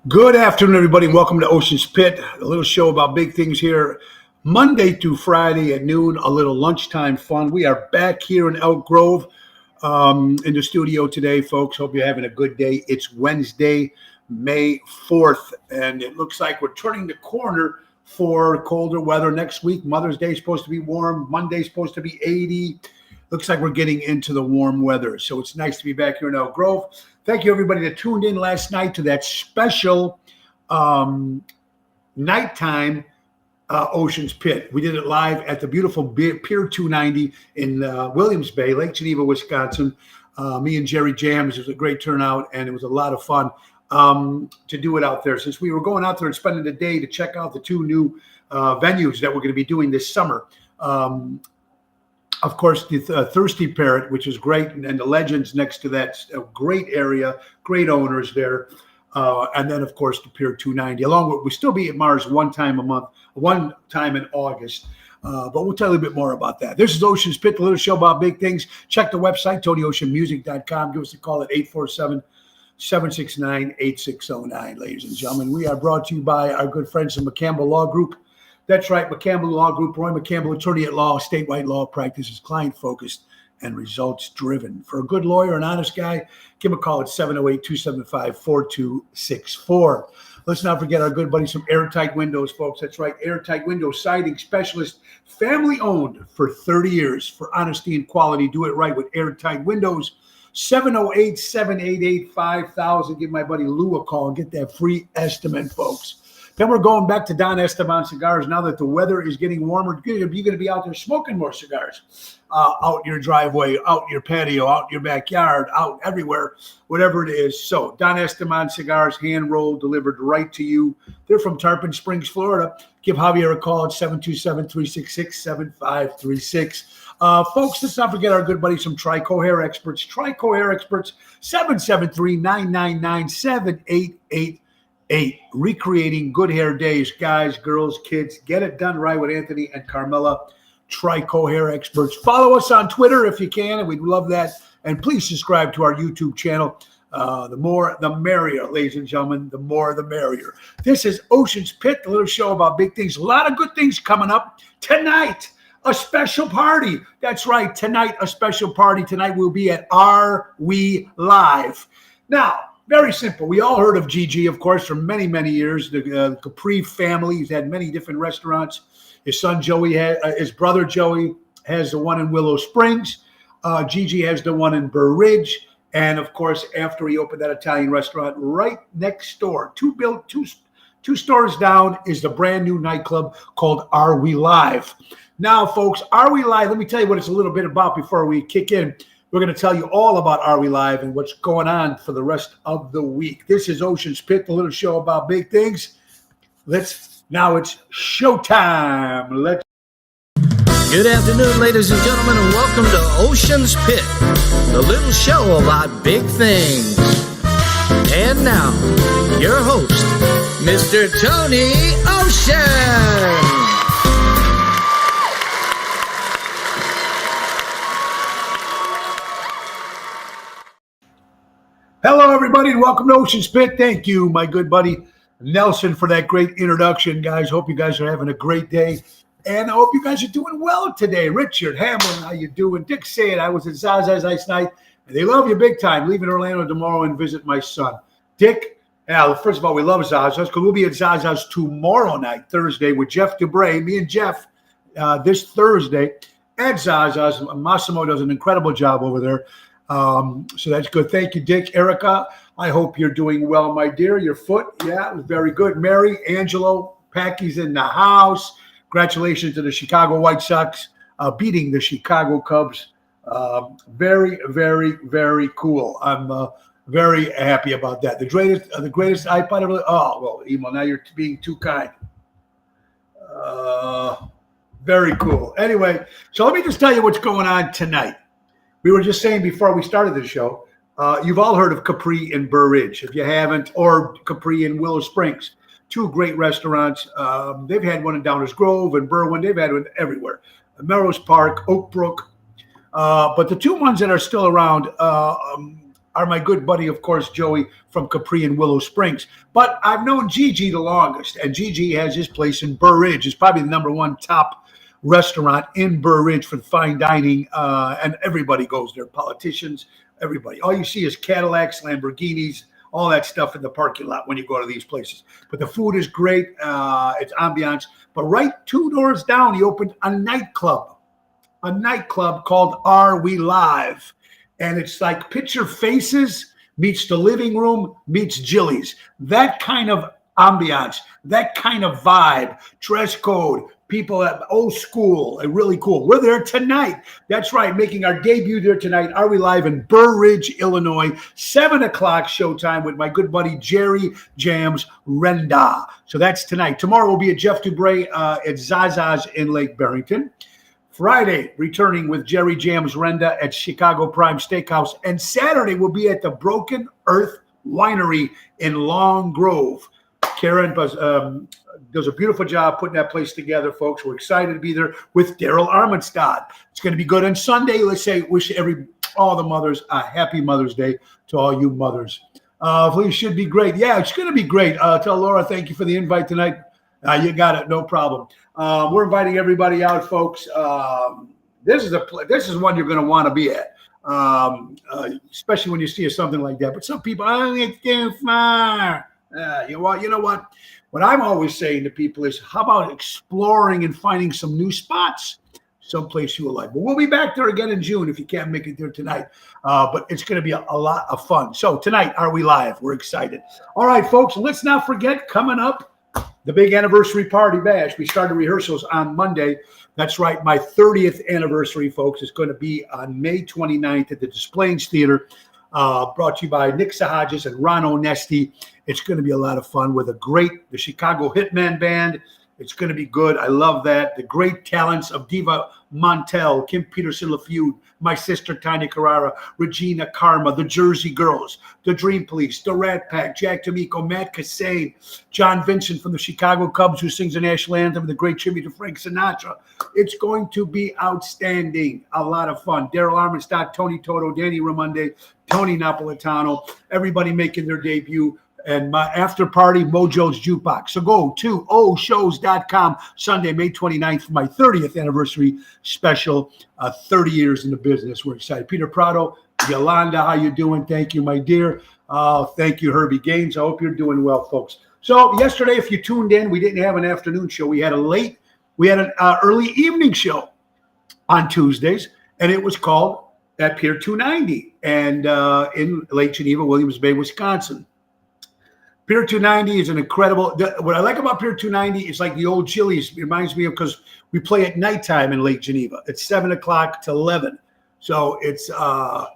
Good afternoon, everybody. Welcome to Ocean's Pit, a little show about big things here, Monday through Friday at noon, a little lunchtime fun. We are back here in Elk Grove in the studio today, folks. Hope you're having a good day. It's Wednesday, May 4th, and it looks like we're turning the corner for colder weather next week. Mother's Day is supposed to be warm. Monday's supposed to be 80. Looks like we're getting into the warm weather. So it's nice to be back here in Elk Grove. Thank you, everybody, that tuned in last night to that special nighttime Ocean's Pit. We did it live at the beautiful Pier 290 in Williams Bay, Lake Geneva, Wisconsin. Me and Jerry Jams. It was a great turnout, and it was a lot of fun to do it out there. Since we were going out there and spending the day to check out the two new venues that we're going to be doing this summer. Of course, the Thirsty Parrot, which is great, and the Legends next to that, a great area, great owners there. And then, of course, the Pier 290. Along with, we still be at Mars one time a month, one time in August. But we'll tell you a bit more about that. This is Ocean's Pit, the little show about big things. Check the website, TonyOceanMusic.com. Give us a call at 847-769-8609, ladies and gentlemen. We are brought to you by our good friends in McCampbell Law Group. That's right, McCampbell Law Group. Roy McCampbell, attorney at law, statewide law practices, client-focused and results-driven. For a good lawyer, an honest guy, give him a call at 708-275-4264. Let's not forget our good buddies from Airtight Windows, folks. That's right, Airtight Windows, siding specialist, family-owned for 30 years. For honesty and quality, do it right with Airtight Windows. 708-788-5000. Give my buddy Lou a call and get that free estimate, folks. Then we're going back to Don Esteban Cigars. Now that the weather is getting warmer, you're going to be out there smoking more cigars. Out your driveway, out your patio, out your backyard, out everywhere, whatever it is. So Don Esteban Cigars, hand-rolled, delivered right to you. They're from Tarpon Springs, Florida. Give Javier a call at 727-366-7536. Folks, let's not forget our good buddies from Trico Hair Experts. Trico Hair Experts, 773-999-7888. Recreating good hair days, guys, girls, kids. Get it done right with Anthony and Carmela, Trico Hair Experts. Follow us on Twitter if you can, and we'd love that. And please subscribe to our YouTube channel. The more, the merrier, ladies and gentlemen. The more, the merrier. This is Ocean's Pit, the little show about big things. A lot of good things coming up tonight. A special party. That's right. Tonight, a special party. Tonight we'll be at Are We Live? Now, very simple. We all heard of Gigi, of course, for many, many years. The Capri family. He's had many different restaurants. His son Joey, his brother Joey has the one in Willow Springs. Gigi has the one in Burr Ridge. And, of course, after he opened that Italian restaurant right next door, two stores down, is the brand new nightclub called Are We Live? Now, folks, Are We Live? Let me tell you what it's a little bit about before we kick in. We're going to tell you all about Are We Live and what's going on for the rest of the week. This is Ocean's Pit, the little show about big things. Now it's showtime. Good afternoon, ladies and gentlemen, and welcome to Ocean's Pit, the little show about big things. And now, your host, Mr. Tony Ocean. Hello, everybody, and welcome to Ocean's Pit. Thank you, my good buddy Nelson, for that great introduction, guys. Hope you guys are having a great day, and I hope you guys are doing well today. Richard Hamlin, how you doing? Dick saying I was at Zaza's last night, and they love you big time. Leaving Orlando tomorrow and visit my son. Dick, first of all, we love Zaza's because we'll be at Zaza's tomorrow night, Thursday, with Jeff Dubray. Me and Jeff this Thursday at Zaza's. Massimo does an incredible job over there. So that's good. Thank you, Dick. Erica, I hope you're doing well, my dear. Your foot, yeah, it was very good. Mary, Angelo, Packy's in the house. Congratulations to the Chicago White Sox beating the Chicago Cubs. Very, very, very cool. I'm very happy about that. The greatest iPod ever. Oh, well, Emo, now you're being too kind. Very cool. Anyway, so let me just tell you what's going on tonight. We were just saying before we started the show, you've all heard of Capri in Burr Ridge. If you haven't, or Capri in Willow Springs, two great restaurants. They've had one in Downers Grove and Berwyn. They've had one everywhere. Melrose Park, Oak Brook. But the two ones that are still around, are my good buddy, of course, Joey from Capri and Willow Springs. But I've known Gigi the longest, and Gigi has his place in Burr Ridge. It's probably the #1 top restaurant in Burr Ridge for fine dining, and everybody goes there, politicians, everybody. All you see is Cadillacs, Lamborghinis, all that stuff in the parking lot when you go to these places. But the food is great. It's ambiance. But right 2 doors down, he opened a nightclub called Are We Live? And it's like Picture Faces meets the living room meets Jilly's. That kind of ambiance, that kind of vibe, dress code, people at old school, and really cool. We're there tonight. That's right, making our debut there tonight. Are We Live in Burr Ridge, Illinois, 7 o'clock showtime with my good buddy Jerry Jams Renda. So that's tonight. Tomorrow we'll be at Jeff Dubray at Zaza's in Lake Barrington. Friday, returning with Jerry Jams Renda at Chicago Prime Steakhouse. And Saturday, we'll be at the Broken Earth Winery in Long Grove. Karen does a beautiful job putting that place together, folks. We're excited to be there with Daryl Armenstad. It's going to be good. On Sunday, let's say, wish all the mothers a happy Mother's Day to all you mothers. It should be great. Yeah, it's going to be great. Tell Laura, thank you for the invite tonight. You got it. No problem. We're inviting everybody out, folks. This is one you're going to want to be at, especially when you see something like that. But some people, it's too far. You know what? What I'm always saying to people is, how about exploring and finding some new spots, someplace you will like. But we'll be back there again in June if you can't make it there tonight. But it's going to be a lot of fun. So tonight, Are We Live? We're excited. All right, folks, let's not forget, coming up, the big anniversary party bash. We started rehearsals on Monday. That's right. My 30th anniversary, folks, is going to be on May 29th at the Des Plaines Theater, brought to you by Nick Sahajas and Ron Onesti. It's going to be a lot of fun with the Chicago Hitman Band. It's going to be good. I love that. The great talents of Diva Montel, Kim Peterson-LaFeud, my sister Tanya Carrara, Regina Karma, the Jersey Girls, the Dream Police, the Rat Pack, Jack D'Amico, Matt Cassane, John Vincent from the Chicago Cubs, who sings the national anthem, the great tribute to Frank Sinatra. It's going to be outstanding. A lot of fun. Daryl Armenstad, Tony Toto, Danny Ramonde, Tony Napolitano, everybody making their debut. And my after party, Mojo's Jukebox. So go to oshows.com Sunday, May 29th for my 30th anniversary special, 30 years in the business. We're excited. Peter Prado, Yolanda, how you doing? Thank you, my dear. Thank you, Herbie Gaines. I hope you're doing well, folks. So yesterday, if you tuned in, we didn't have an afternoon show. We had an early evening show on Tuesdays, and it was called at Pier 290 and in Lake Geneva, Williams Bay, Wisconsin. Pier 290 is an incredible. What I like about Pier 290 is like the old Chili's. It reminds me of, because we play at nighttime in Lake Geneva. It's 7 o'clock to 11. So it's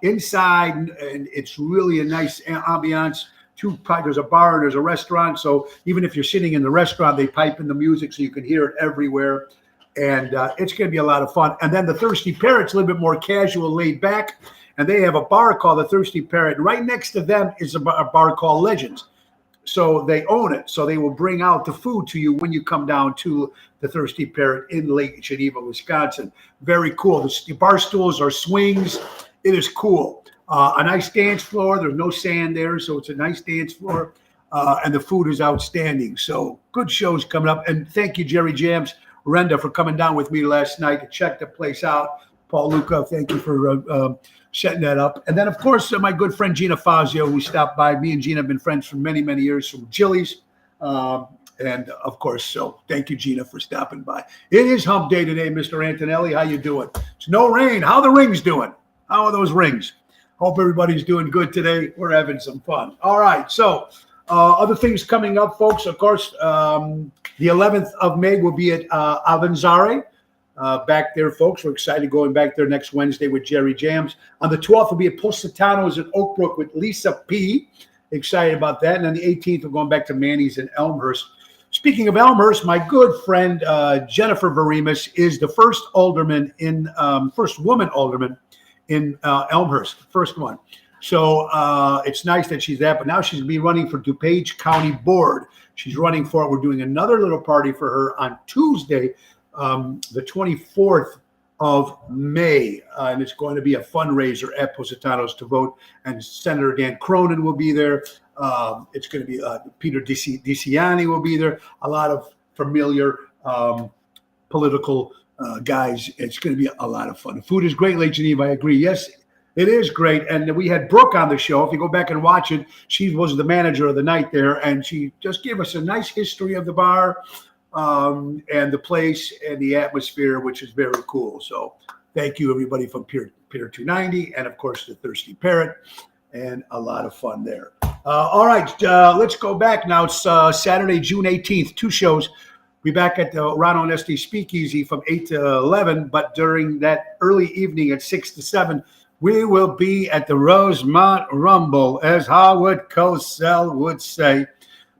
inside, and it's really a nice ambiance. There's a bar and there's a restaurant. So even if you're sitting in the restaurant, they pipe in the music so you can hear it everywhere. And it's going to be a lot of fun. And then the Thirsty Parrot's a little bit more casual, laid back. And they have a bar called the Thirsty Parrot. Right next to them is a bar called Legends. So they own it. So they will bring out the food to you when you come down to the Thirsty Parrot in Lake Geneva, Wisconsin. Very cool. The bar stools are swings. It is cool. A nice dance floor. There's no sand there, so it's a nice dance floor. And the food is outstanding. So good shows coming up. And thank you, Jerry Jams Renda, for coming down with me last night to check the place out. Paul Luca, thank you for setting that up. And then, of course, my good friend Gina Fazio, who stopped by. Me and Gina have been friends for many, many years from Chili's. And, of course, so thank you, Gina, for stopping by. It is hump day today, Mr. Antonelli. How you doing? It's no rain. How are the rings doing? How are those rings? Hope everybody's doing good today. We're having some fun. All right, so other things coming up, folks. Of course, the 11th of May will be at Avanzare. Back there, folks. We're excited going back there next Wednesday with Jerry Jams. On the 12th, we'll be at Positano's in Oak Brook with Lisa P. Excited about that. And on the 18th, we're going back to Manny's in Elmhurst. Speaking of Elmhurst, my good friend Jennifer Varimus is the first woman alderman in Elmhurst, first one. So it's nice that she's that. But now she's going to be running for DuPage County Board. She's running for it. We're doing another little party for her on Tuesday, the 24th of May. And it's going to be a fundraiser at Positano's to vote. And Senator Dan Cronin will be there. It's going to be Peter DiCiani will be there. A lot of familiar political guys. It's going to be a lot of fun. The food is great, Lake Geneva. I agree. Yes, it is great. And we had Brooke on the show. If you go back and watch it, she was the manager of the night there. And she just gave us a nice history of the bar and the place and the atmosphere, which is very cool. So thank you, everybody from Pier 290 and, of course, the Thirsty Parrot. And a lot of fun there. All right, let's go back now. It's Saturday, June 18th, 2 shows. We'll be back at the Rano and Esty Speakeasy from 8 to 11, but during that early evening at 6 to 7, we will be at the Rosemont Rumble, as Howard Cosell would say.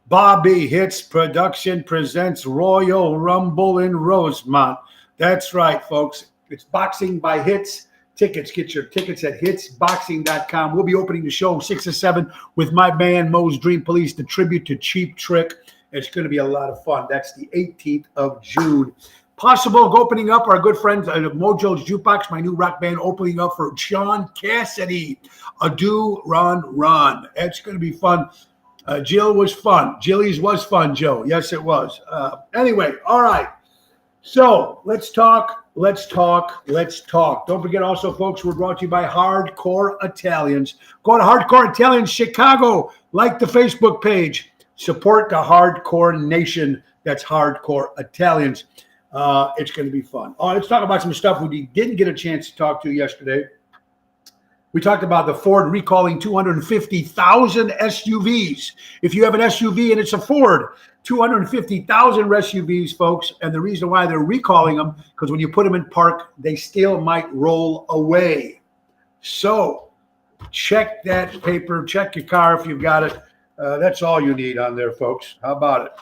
Bobby Hits Production presents Royal Rumble in Rosemont. That's right, folks. It's Boxing by Hits. Tickets. Get your tickets at hitsboxing.com. We'll be opening the show 6 to 7 with my band, Moe's Dream Police, the tribute to Cheap Trick. It's going to be a lot of fun. That's the 18th of June. Possible opening up our good friends at Mojo's Jukebox, my new rock band, opening up for Sean Cassidy. A Do Run Run. It's going to be fun. Jill was fun. Jilly's was fun, Joe. Yes, it was. Anyway, all right. So let's talk. Don't forget also, folks, we're brought to you by Hardcore Italians. Go to Hardcore Italians Chicago. Like the Facebook page. Support the Hardcore Nation. That's Hardcore Italians. It's going to be fun. All right, let's talk about some stuff we didn't get a chance to talk to yesterday. We talked about the Ford recalling 250,000 SUVs. If you have an SUV and it's a Ford, 250,000 SUVs, folks. And the reason why they're recalling them, because when you put them in park, they still might roll away. So check that paper, check your car if you've got it. That's all you need on there, folks. How about it?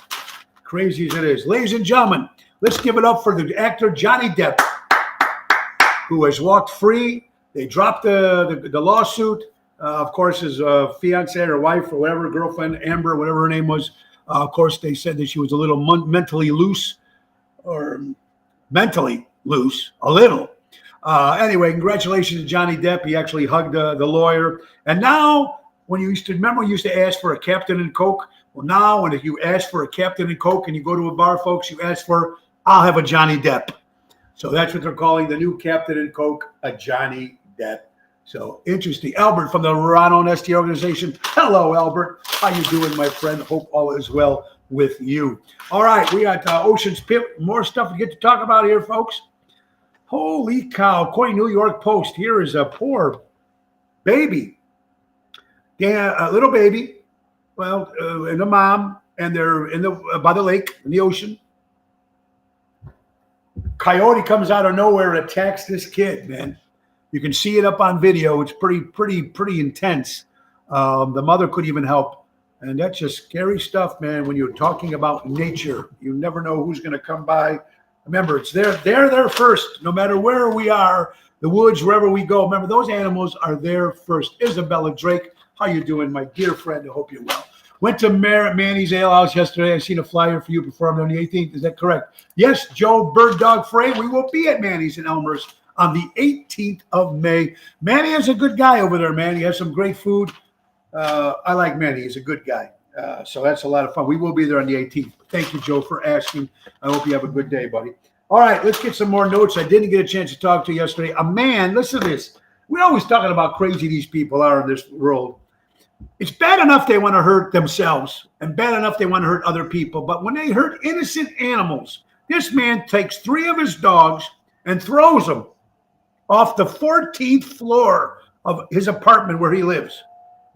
Crazy as it is. Ladies and gentlemen, let's give it up for the actor Johnny Depp, who has walked free. They dropped the lawsuit. Of course, his fiance or wife or whatever, girlfriend, Amber, whatever her name was. Of course, they said that she was a little mentally loose, a little. Anyway, congratulations to Johnny Depp. He actually hugged the lawyer. And now, when you used to ask for a Captain and Coke. Well, now when you ask for a Captain and Coke and you go to a bar, folks, you ask for, I'll have a Johnny Depp. So that's what they're calling the new Captain and Coke, a Johnny Depp. So interesting. Albert from the Rano and Esty organization. Hello, Albert. How you doing, my friend? Hope all is well with you. All right, we got Ocean's Pit. More stuff to get to talk about here, folks. Holy cow. According to New York Post, here is a poor baby. A little baby. Well, and a mom, and they're by the lake, in the ocean. Coyote comes out of nowhere and attacks this kid, man. You can see it up on video. It's pretty intense. The mother couldn't even help. And that's just scary stuff, man, when you're talking about nature. You never know who's going to come by. Remember, they're there first, no matter where we are, the woods, wherever we go. Remember, those animals are there first. Isabella Drake, how you doing, my dear friend? I hope you're well. Went to Manny's Ale House yesterday. I seen a flyer for you performed on the 18th. Is that correct? Yes, Joe Bird Dog Frey. We will be at Manny's in Elmhurst on the 18th of May. Manny is a good guy over there, man. He has some great food. I like Manny. He's a good guy. So that's a lot of fun. We will be there on the 18th. Thank you, Joe, for asking. I hope you have a good day, buddy. All right, let's get some more notes. I didn't get a chance to talk to you yesterday. A man, listen to this. We're always talking about how crazy these people are in this world. It's bad enough they want to hurt themselves and bad enough they want to hurt other people. But when they hurt innocent animals, this man takes 3 of his dogs and throws them off the 14th floor of his apartment where he lives,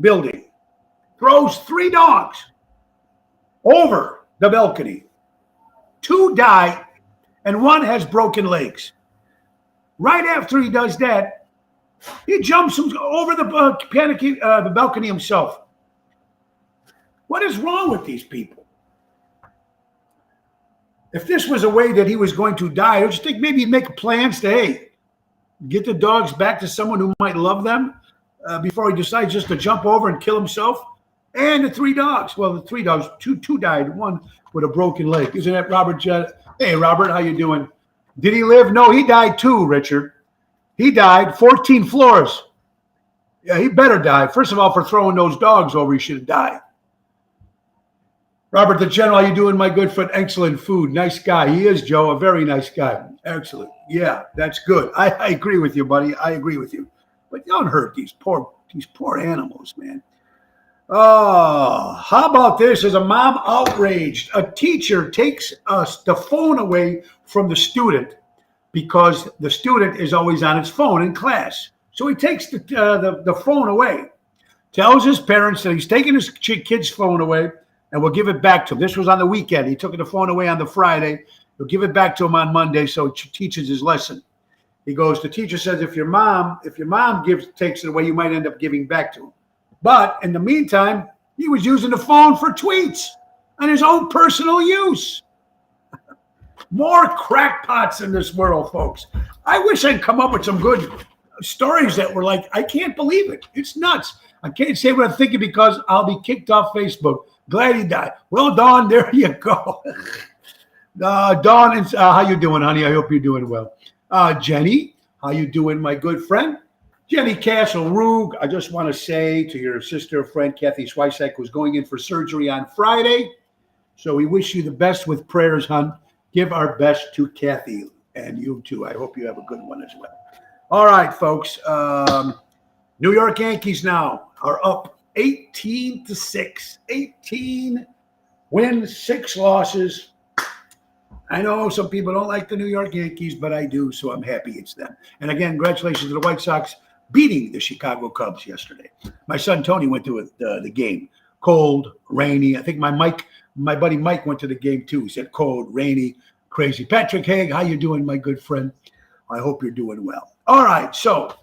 building. Throws 3 dogs over the balcony. 2 die and 1 has broken legs. Right after he does that, he jumps over the balcony himself. What is wrong with these people? If this was a way that he was going to die, I just think maybe he'd make plans to, hey, get the dogs back to someone who might love them before he decides just to jump over and kill himself. And the 3 dogs. Well, the 3 dogs, two died, 1 with a broken leg. Isn't that Robert Judd? Hey, Robert, how you doing? Did he live? No, he died too, Richard. He died 14 floors. Yeah, he better die. First of all, for throwing those dogs over, he should have died. Robert the General, how you doing, my good friend? Excellent food. Nice guy. He is, Joe, a very nice guy. Excellent. Yeah, that's good. I agree with you, buddy. I agree with you. But don't hurt these poor animals, man. Oh, how about this? As a mom outraged, a teacher takes the phone away from the student because the student is always on his phone in class. So he takes the phone away, tells his parents that he's taking his kid's phone away and will give it back to him. This was on the weekend. He took the phone away on the Friday. He'll give it back to him on Monday so he teaches his lesson. He goes, the teacher says, if your mom takes it away, you might end up giving back to him. But in the meantime, he was using the phone for tweets and his own personal use. More crackpots in this world, folks. I wish I'd come up with some good stories that were like, I can't believe it. It's nuts. I can't say what I'm thinking because I'll be kicked off Facebook. Glad he died. Well, Dawn, there you go. Dawn, how you doing, honey? I hope you're doing well. Jenny, how you doing, my good friend? Jenny Castle-Rug, I just want to say to your sister friend, Kathy Swisek, who's going in for surgery on Friday. So we wish you the best with prayers, hon. Give our best to Kathy and you too. I hope you have a good one as well. All right, folks. New York Yankees now are up 18-6. 18 wins, 6 losses. I know some people don't like the New York Yankees, but I do, so I'm happy it's them. And again, congratulations to the White Sox beating the Chicago Cubs yesterday. My son Tony went to the game. Cold, rainy. I think my buddy Mike went to the game too. He said cold, rainy, crazy. Patrick Haig, how you doing, my good friend? I hope you're doing well. All right, so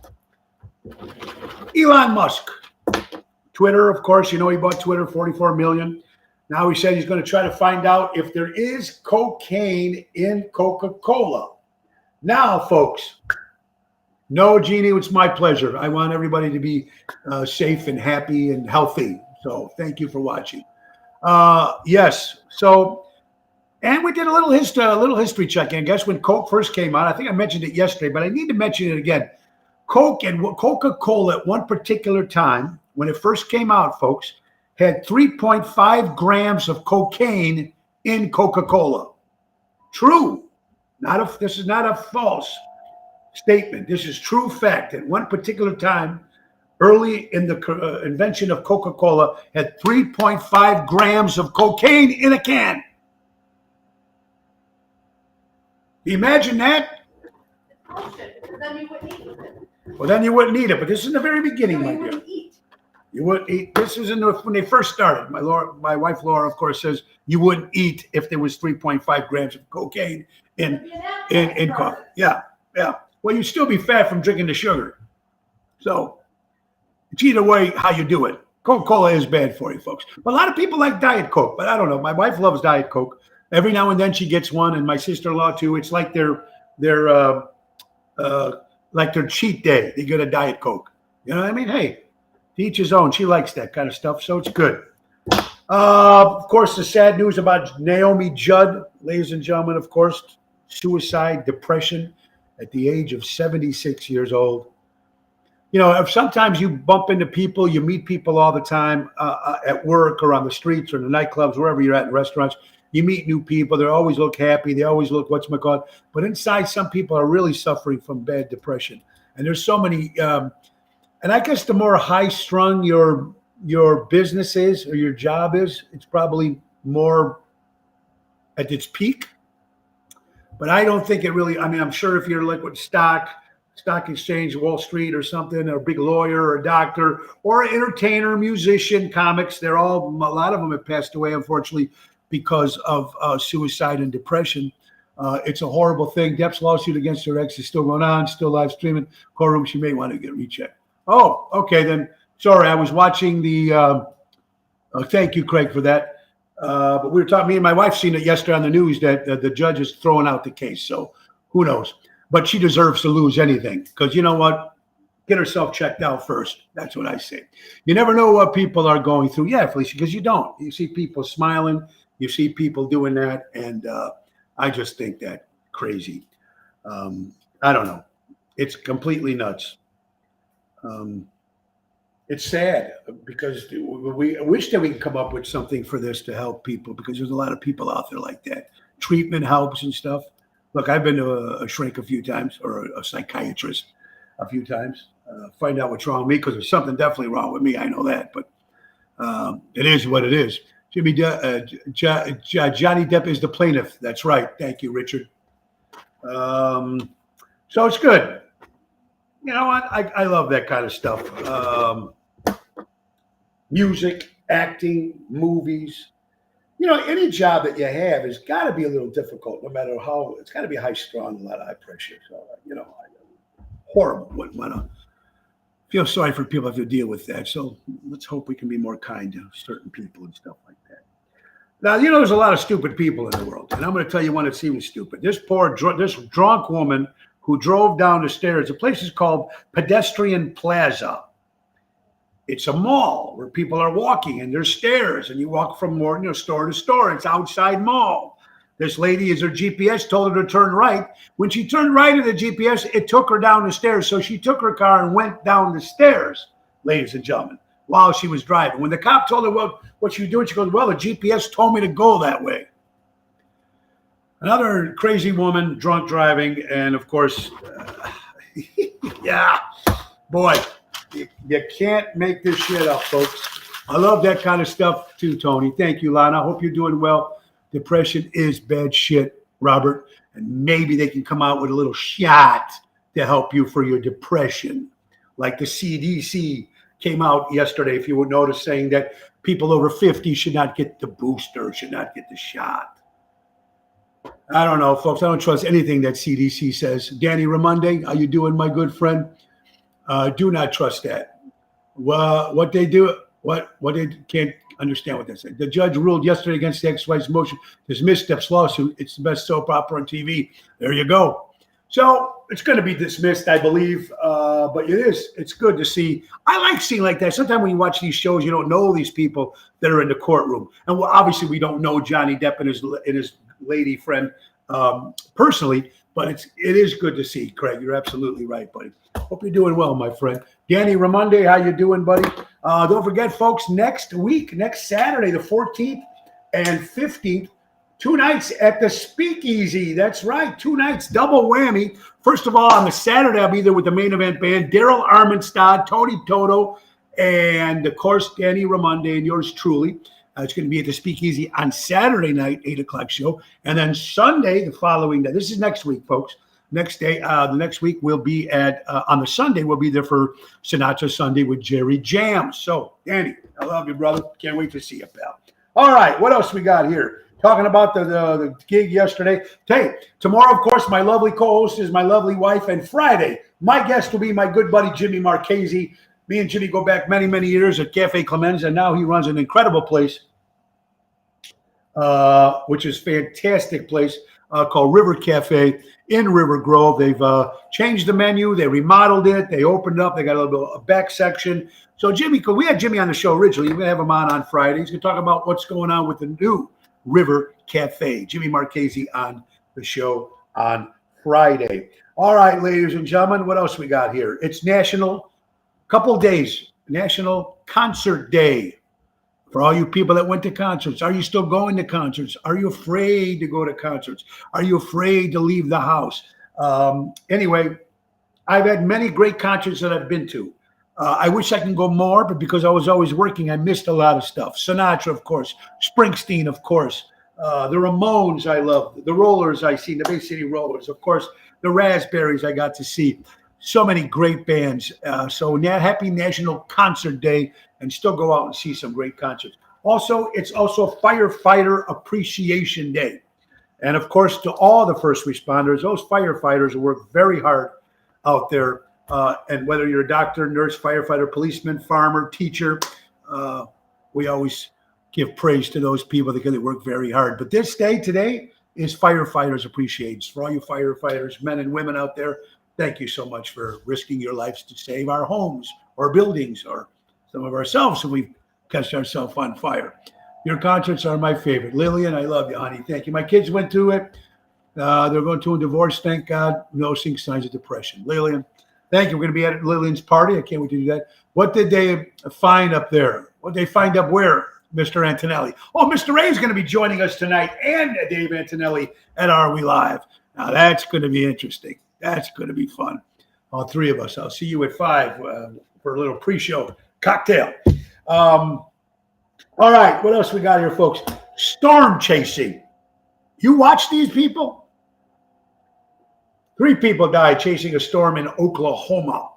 Elon Musk, Twitter, of course, you know he bought Twitter, $44 million. Now he said he's going to try to find out if there is cocaine in Coca-Cola. Now, folks, no, Jeannie, it's my pleasure. I want everybody to be safe and happy and healthy. So thank you for watching. Yes. So, and we did a little history check-in. I guess when Coke first came out, I think I mentioned it yesterday, but I need to mention it again. Coke and Coca-Cola at one particular time, when it first came out, folks, had 3.5 grams of cocaine in Coca-Cola. True. This is not a false statement. This is true fact. At one particular time, early in the invention of Coca-Cola, had 3.5 grams of cocaine in a can. Imagine that. It's bullshit, because then you wouldn't eat it. Well, then you wouldn't eat it, but this is in the very beginning, my dear. You wouldn't eat. This was when they first started. My wife Laura, of course, says you wouldn't eat if there was 3.5 grams of cocaine in coffee. Yeah. Well, you'd still be fat from drinking the sugar. So it's either way how you do it. Coca-Cola is bad for you, folks. But a lot of people like Diet Coke, but I don't know. My wife loves Diet Coke. Every now and then she gets one, and my sister-in-law too. It's like their cheat day. They get a Diet Coke. You know what I mean? Hey. To each his own. She likes that kind of stuff, so it's good. Of course, the sad news about Naomi Judd, ladies and gentlemen, of course, suicide, depression at the age of 76 years old. You know, if sometimes you bump into people, you meet people all the time at work or on the streets or in the nightclubs, wherever you're at, in restaurants, you meet new people. They always look happy. They always look whatchamacallit. But inside, some people are really suffering from bad depression. And there's so many... And I guess the more high-strung your business is or your job is, it's probably more at its peak. But I don't think it really, I mean, I'm sure if you're like with stock exchange, Wall Street or something, or a big lawyer or a doctor or an entertainer, musician, comics, a lot of them have passed away, unfortunately, because of suicide and depression. It's a horrible thing. Depp's lawsuit against her ex is still going on, still live streaming. Courtroom, she may want to get rechecked. Oh, okay, then. Sorry, I was watching the thank you, Craig, for that. But we were talking, me and my wife seen it yesterday on the news that the judge is throwing out the case. So who knows? But she deserves to lose anything because you know what? Get herself checked out first. That's what I say. You never know what people are going through. Yeah, Felicia, because you don't. You see people smiling. You see people doing that. And I just think that crazy. I don't know. It's completely nuts. It's sad because we wish that we could come up with something for this to help people, because there's a lot of people out there like that. Treatment helps and stuff. Look, I've been to a shrink a few times, or a psychiatrist a few times. Find out what's wrong with me, because there's something definitely wrong with me. I know that, but it is what it is. Johnny Depp is the plaintiff. That's right. Thank you, Richard. So it's good. You know what? I love that kind of stuff. Music, acting, movies. You know, any job that you have has got to be a little difficult, no matter how. It's got to be high strung, a lot of high pressure. So, you know, horrible. Wouldn't want to feel sorry for people who have to deal with that. So let's hope we can be more kind to certain people and stuff like that. Now, you know, there's a lot of stupid people in the world, and I'm going to tell you one that's even stupid. This this drunk woman who drove down the stairs. The place is called Pedestrian Plaza. It's a mall where people are walking, and there's stairs, and you walk from store to store. It's outside mall. This lady, as her GPS told her to turn right. When she turned right in the GPS, it took her down the stairs. So she took her car and went down the stairs, ladies and gentlemen, while she was driving. When the cop told her, well, what you doing? She goes, well, the GPS told me to go that way. Another crazy woman, drunk driving, and of course, yeah, boy, you can't make this shit up, folks. I love that kind of stuff too, Tony. Thank you, Lana. I hope you're doing well. Depression is bad shit, Robert, and maybe they can come out with a little shot to help you for your depression. Like the CDC came out yesterday, if you would notice, saying that people over 50 should not get the booster, should not get the shot. I don't know, folks. I don't trust anything that CDC says. Danny Ramonde, how you doing, my good friend? Do not trust that. Well, what they do, what they can't understand what they say. The judge ruled yesterday against the ex-wife's motion to dismiss Depp's lawsuit. It's the best soap opera on TV. There you go. So it's going to be dismissed, I believe. But it's good to see. I like seeing like that. Sometimes when you watch these shows, you don't know these people that are in the courtroom. And obviously we don't know Johnny Depp and his lady friend personally, but it is good to see, Craig. You're absolutely right, buddy. Hope you're doing well, my friend. Danny Ramonde, how you doing, buddy? Don't forget, folks, next Saturday, the 14th and 15th, 2 nights at the Speakeasy. That's right, 2 nights, double whammy. First of all, on the Saturday, I'll be there with the main event band, Daryl Armenstad, Tony Toto, and of course, Danny Ramonde and yours truly. It's going to be at the Speakeasy on Saturday night, 8 o'clock show. And then Sunday, the following day. This is next week, folks. Next day, the next week, we'll be on the Sunday, we'll be there for Sinatra Sunday with Jerry Jams. So, Danny, I love you, brother. Can't wait to see you, pal. All right, what else we got here? Talking about the gig yesterday. Hey, tomorrow, of course, my lovely co-host is my lovely wife. And Friday, my guest will be my good buddy, Jimmy Marchese. Me and Jimmy go back many, many years at Cafe Clemens, and now he runs an incredible place, which is a fantastic place called River Cafe in River Grove. They've changed the menu. They remodeled it. They opened up. They got a little bit of a back section. So Jimmy, because we had Jimmy on the show originally, we're going to have him on Friday. He's going to talk about what's going on with the new River Cafe. Jimmy Marchese on the show on Friday. All right, ladies and gentlemen, what else we got here? It's National Concert Day. For all you people that went to concerts, are you still going to concerts? Are you afraid to go to concerts? Are you afraid to leave the house? Anyway, I've had many great concerts that I've been to. I wish I can go more, but because I was always working, I missed a lot of stuff. Sinatra, of course. Springsteen, of course. The Ramones, I love. The Rollers, I seen. The Bay City Rollers, of course. The Raspberries, I got to see. So many great bands. So happy National Concert Day, and still go out and see some great concerts. Also, it's also Firefighter Appreciation Day. And of course, to all the first responders, those firefighters who work very hard out there. And whether you're a doctor, nurse, firefighter, policeman, farmer, teacher, we always give praise to those people because they work very hard. But this day today is Firefighters Appreciation. For all you firefighters, men and women out there, thank you so much for risking your lives to save our homes or buildings or some of ourselves if we catch ourselves on fire. Your concerts are my favorite. Lillian, I love you, honey. Thank you. My kids went to it. They're going to a divorce, thank God. No seeing signs of depression. Lillian, thank you. We're going to be at Lillian's party. I can't wait to do that. What did they find up there? What did they find up where, Mr. Antonelli? Oh, Mr. A is going to be joining us tonight, and Dave Antonelli at Are We Live? Now, that's going to be interesting. That's going to be fun. All three of us. I'll see you at 5 for a little pre-show cocktail. All right. What else we got here, folks? Storm chasing. You watch these people? 3 people died chasing a storm in Oklahoma.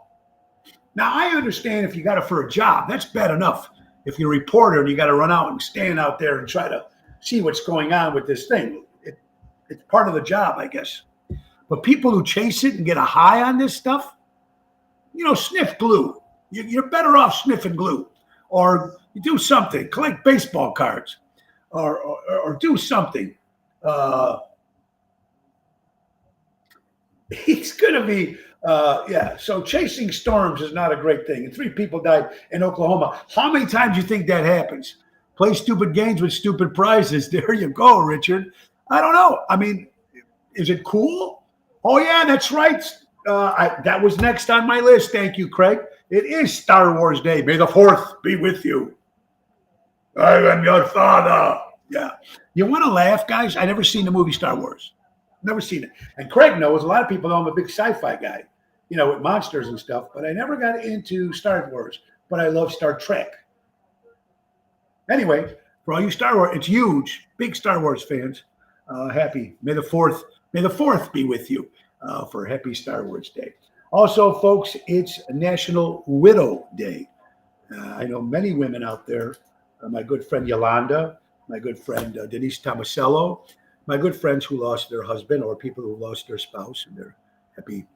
Now, I understand if you got it for a job, that's bad enough. If you're a reporter and you got to run out and stand out there and try to see what's going on with this thing, it's part of the job, I guess. But people who chase it and get a high on this stuff, sniff glue. You're better off sniffing glue. Or you do something, collect baseball cards, or do something. It's going to be, so chasing storms is not a great thing. And 3 people died in Oklahoma. How many times do you think that happens? Play stupid games with stupid prizes. There you go, Richard. I don't know. I mean, is it cool? Oh, yeah, that's right. That was next on my list. Thank you, Craig. It is Star Wars Day. May the 4th be with you. I am your father. Yeah. You want to laugh, guys? I never seen the movie Star Wars. Never seen it. And Craig knows, a lot of people know I'm a big sci-fi guy, with monsters and stuff, but I never got into Star Wars, but I love Star Trek. Anyway, for all you Star Wars, it's huge, big Star Wars fans. Happy. May the 4th be with you for Happy Star Wars Day. Also, folks, it's National Widow Day. I know many women out there. My good friend Yolanda, my good friend Denise Tomasello, my good friends who lost their husband or people who lost their spouse, and they're happy.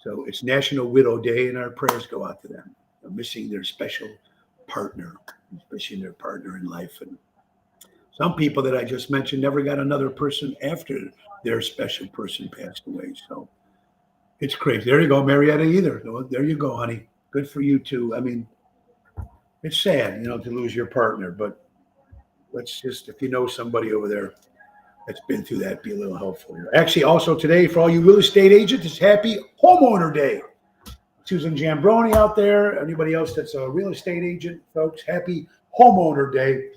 So it's National Widow Day, and our prayers go out to them. They're missing their special partner, missing their partner in life. And some people that I just mentioned never got another person after their special person passed away. So it's crazy. There you go, Marietta either. There you go, honey. Good for you too. I mean, it's sad, to lose your partner, but let's just, if you know somebody over there that's been through that, be a little helpful here. Actually, also today, for all you real estate agents, it's Happy Homeowner Day. Susan Jambroni out there, anybody else that's a real estate agent, folks, Happy Homeowner Day.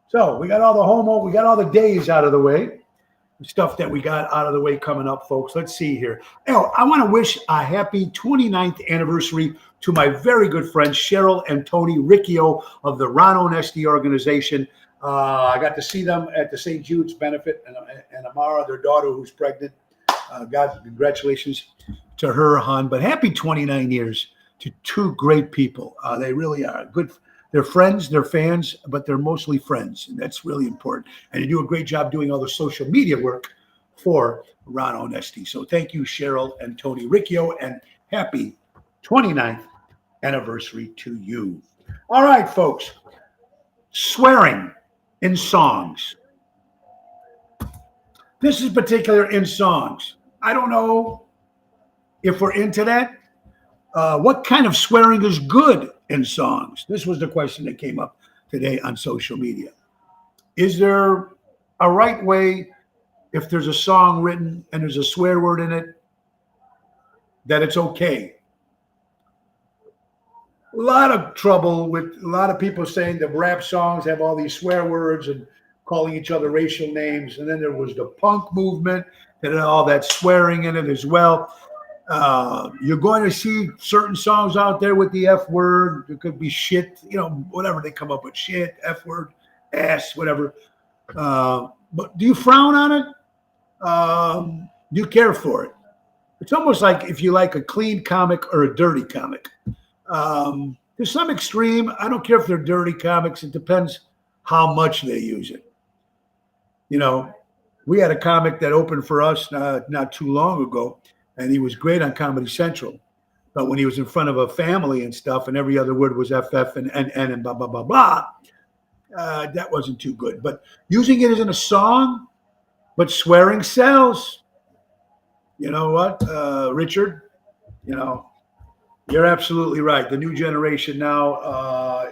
So we got all the days out of the way, stuff that we got out of the way coming up, folks. Let's see here. Oh, I want to wish a happy 29th anniversary to my very good friends, Cheryl and Tony Riccio of the Ron Onesti organization. I got to see them at the St. Jude's benefit, and Amara, their daughter, who's pregnant. God, congratulations to her, hon. But happy 29 years to 2 great people. They really are good. They're friends, they're fans, but they're mostly friends, and that's really important. And you do a great job doing all the social media work for Ron Onesti. So thank you, Cheryl and Tony Riccio, and happy 29th anniversary to you. All right, folks. Swearing in songs. This is particular in songs. I don't know if we're into that. What kind of swearing is good in songs? This was the question that came up today on social media. Is there a right way, if there's a song written and there's a swear word in it, that it's okay? A lot of trouble with a lot of people saying that rap songs have all these swear words and calling each other racial names. And then there was the punk movement that had all that swearing in it as well. You're going to see certain songs out there with the F word. It could be shit, whatever they come up with, shit, F word, ass, whatever. But do you frown on it? Do you care for it? It's almost like if you like a clean comic or a dirty comic. To some extreme, I don't care if they're dirty comics. It depends how much they use it. We had a comic that opened for us not too long ago, and he was great on Comedy Central. But when he was in front of a family and stuff, and every other word was FF and N and blah, blah, blah, blah, that wasn't too good. But using it as in a song, but swearing sells. You know what, Richard? You're absolutely right. The new generation now, I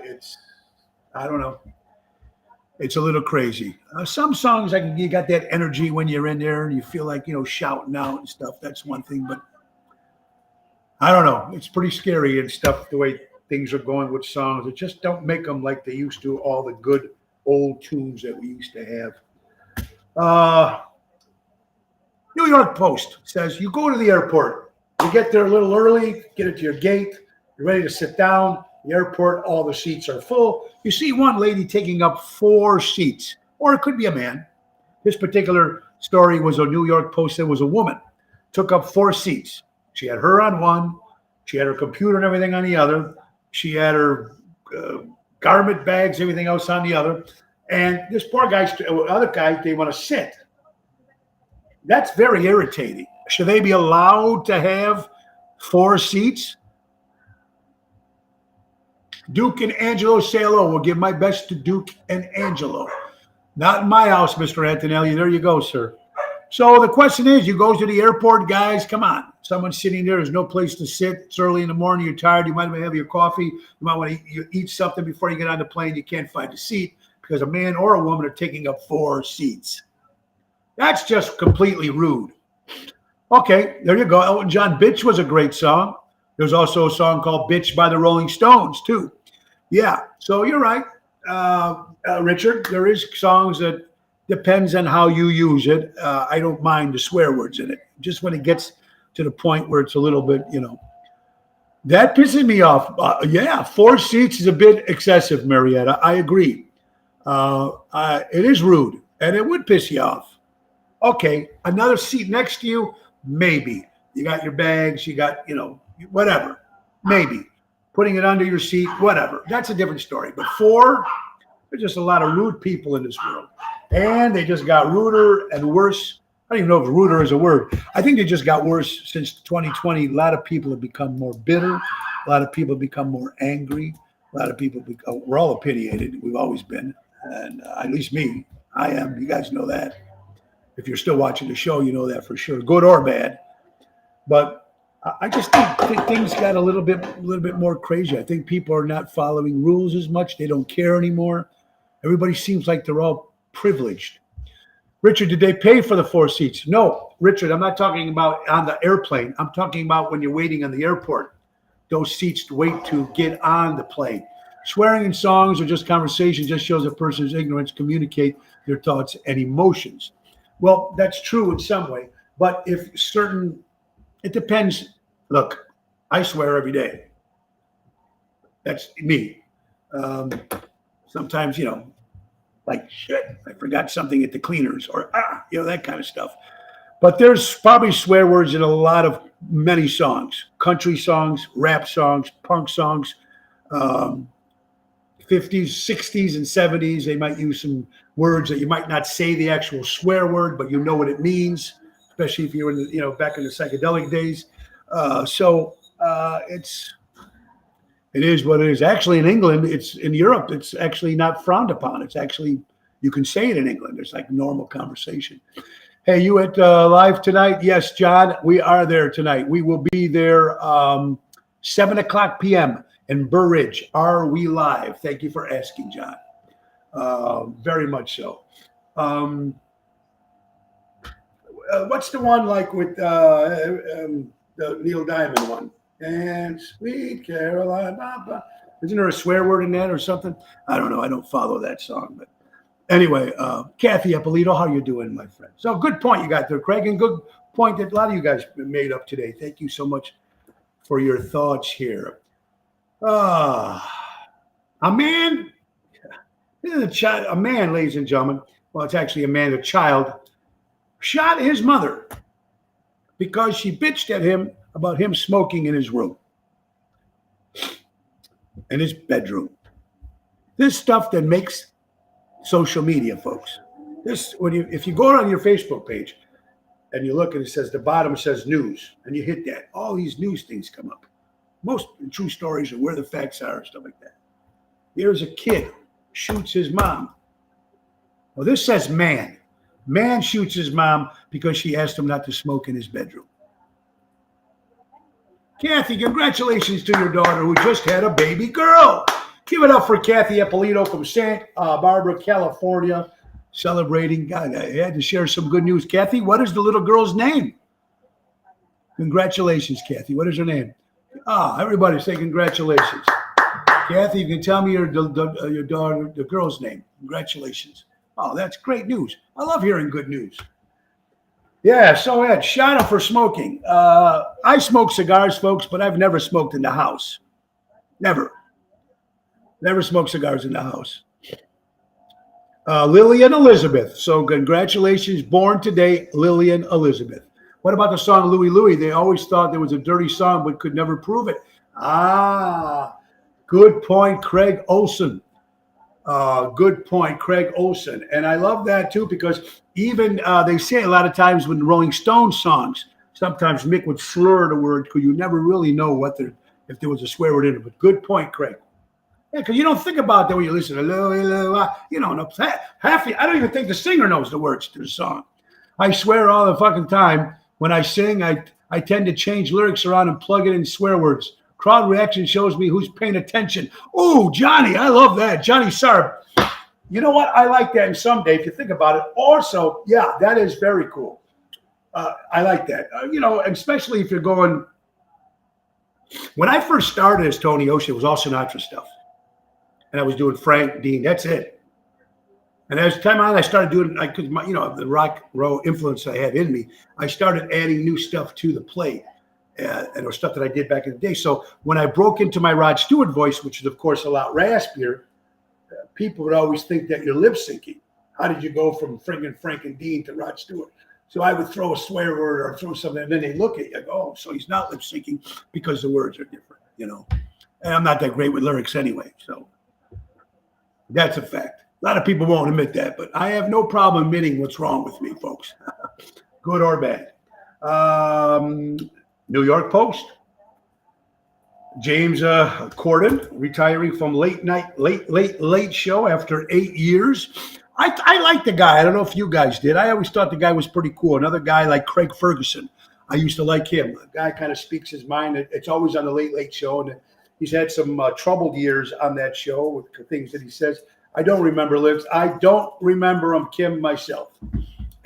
don't know. it's a little crazy. Some songs, like you got that energy when you're in there and you feel like, shouting out and stuff. That's one thing, but I don't know. It's pretty scary and stuff, the way things are going with songs. It just don't make them like they used to, all the good old tunes that we used to have. New York Post says you go to the airport, you get there a little early, get it to your gate, you're ready to sit down. The airport, all the seats are full. You see one lady taking up 4 seats, or it could be a man. This particular story was a New York Post. There was a woman, took up 4 seats. She had her on one. She had her computer and everything on the other. She had her garment bags, everything else on the other. And this poor guy, other guy, they want to sit. That's very irritating. Should they be allowed to have 4 seats? Duke and Angelo say hello. We'll give my best to Duke and Angelo. Not in my house, Mr. Antonelli. There you go, sir. So the question is, you go to the airport, guys, come on. Someone's sitting there. There's no place to sit. It's early in the morning. You're tired. You might want to have your coffee. You might want to eat something before you get on the plane. You can't find a seat because a man or a woman are taking up 4 seats. That's just completely rude. Okay, there you go. Elton John, Bitch was a great song. There's also a song called Bitch by the Rolling Stones, too. Yeah, so you're right, Richard. There is songs that depends on how you use it. I don't mind the swear words in it. Just when it gets to the point where it's a little bit, that pisses me off. 4 seats is a bit excessive, Marietta. I agree. It is rude, and it would piss you off. Okay, another seat next to you, maybe. You got your bags, you got, whatever. Maybe. Putting it under your seat, whatever. That's a different story. But 4, there's just a lot of rude people in this world. And they just got ruder and worse. I don't even know if ruder is a word. I think they just got worse since 2020. A lot of people have become more bitter. A lot of people have become more angry. A lot of people, we're all opinionated. We've always been. And at least me, I am. You guys know that. If you're still watching the show, you know that for sure, good or bad. But I just think things got a little bit more crazy. I think people are not following rules as much. They don't care anymore. Everybody seems like they're all privileged. Richard, did they pay for the 4 seats? No, Richard, I'm not talking about on the airplane. I'm talking about when you're waiting on the airport. Those seats wait to get on the plane. Swearing in songs or just conversation just shows a person's ignorance, communicate their thoughts and emotions. Well, that's true in some way, but it depends. Look, I swear every day. That's me. Sometimes, like shit, I forgot something at the cleaners or that kind of stuff. But there's probably swear words in many songs, country songs, rap songs, punk songs, 50s, 60s, and 70s. They might use some words that you might not say the actual swear word, but you know what it means, especially if you're in the, back in the psychedelic days. It is what it is. Actually, in England, in Europe, it's actually not frowned upon. It's actually, you can say it in England. It's like normal conversation. Hey, you at live tonight? Yes, John, we are there tonight. We will be there 7:00 p.m. in Burridge. Are we live? Thank you for asking, John. Very much so. What's the one like with the Neil Diamond one? And Sweet Caroline, Baba. Isn't there a swear word in that or something? I don't know. I don't follow that song. But anyway, Kathy Eppolito, how you doing, my friend? So good point you got there, Craig, and good point that a lot of you guys made up today. Thank you so much for your thoughts here. A man, ladies and gentlemen, well, it's actually a man, a child, shot his mother because she bitched at him about him smoking in his room, in his bedroom. This stuff that makes social media, folks. If you go on your Facebook page and you look and it says, the bottom says news, and you hit that, all these news things come up. Most true stories are where the facts are and stuff like that. Here's a kid shoots his mom. Well, this says man. Man shoots his mom because she asked him not to smoke in his bedroom. Kathy, congratulations to your daughter who just had a baby girl. Give it up for Kathy Eppolito from Santa Barbara, California, celebrating. God, I had to share some good news. Kathy, what is the little girl's name? Congratulations, Kathy. What is her name? Everybody say congratulations. Kathy, you can tell me your daughter, the girl's name. Congratulations. Oh, that's great news. I love hearing good news. Yeah, so Ed, shout out for smoking. I smoke cigars, folks, but I've never smoked in the house. Never smoked cigars in the house. Lillian Elizabeth. So congratulations, born today, Lillian Elizabeth. What about the song Louie Louie? They always thought there was a dirty song, but could never prove it. Good point, Craig Olson. Good point, Craig Olson. And I love that too, because even they say a lot of times when Rolling Stones songs, sometimes Mick would slur the word because you never really know if there was a swear word in it. But good point, Craig. Yeah, because you don't think about that when you listen to you don't know. I don't even think the singer knows the words to the song. I swear all the fucking time when I sing, I tend to change lyrics around and plug it in swear words. Crowd reaction shows me who's paying attention. Oh, Johnny, I love that. Johnny Sarb. You know what? I like that. And someday, if you think about it, also, yeah, that is very cool. I like that. Especially if you're going. When I first started as Tony Ocean, it was all Sinatra stuff. And I was doing Frank Dean. That's it. And as time on, I started doing, because the rock roll influence I had in me, I started adding new stuff to the plate. And it was stuff that I did back in the day. So when I broke into my Rod Stewart voice, which is, of course, a lot raspier, people would always think that you're lip syncing. How did you go from friggin' Frank and Dean to Rod Stewart? So I would throw a swear word or throw something, and then they look at you and go, oh, so he's not lip syncing because the words are different, And I'm not that great with lyrics anyway. So that's a fact. A lot of people won't admit that, but I have no problem admitting what's wrong with me, folks, good or bad. New York Post. James Corden retiring from late show after 8 years. I like the guy. I don't know if you guys did. I always thought the guy was pretty cool. Another guy like Craig Ferguson. I used to like him. The guy kind of speaks his mind. It's always on the late show, and he's had some troubled years on that show with the things that he says. I don't remember lyrics. I don't remember him, Kim, myself.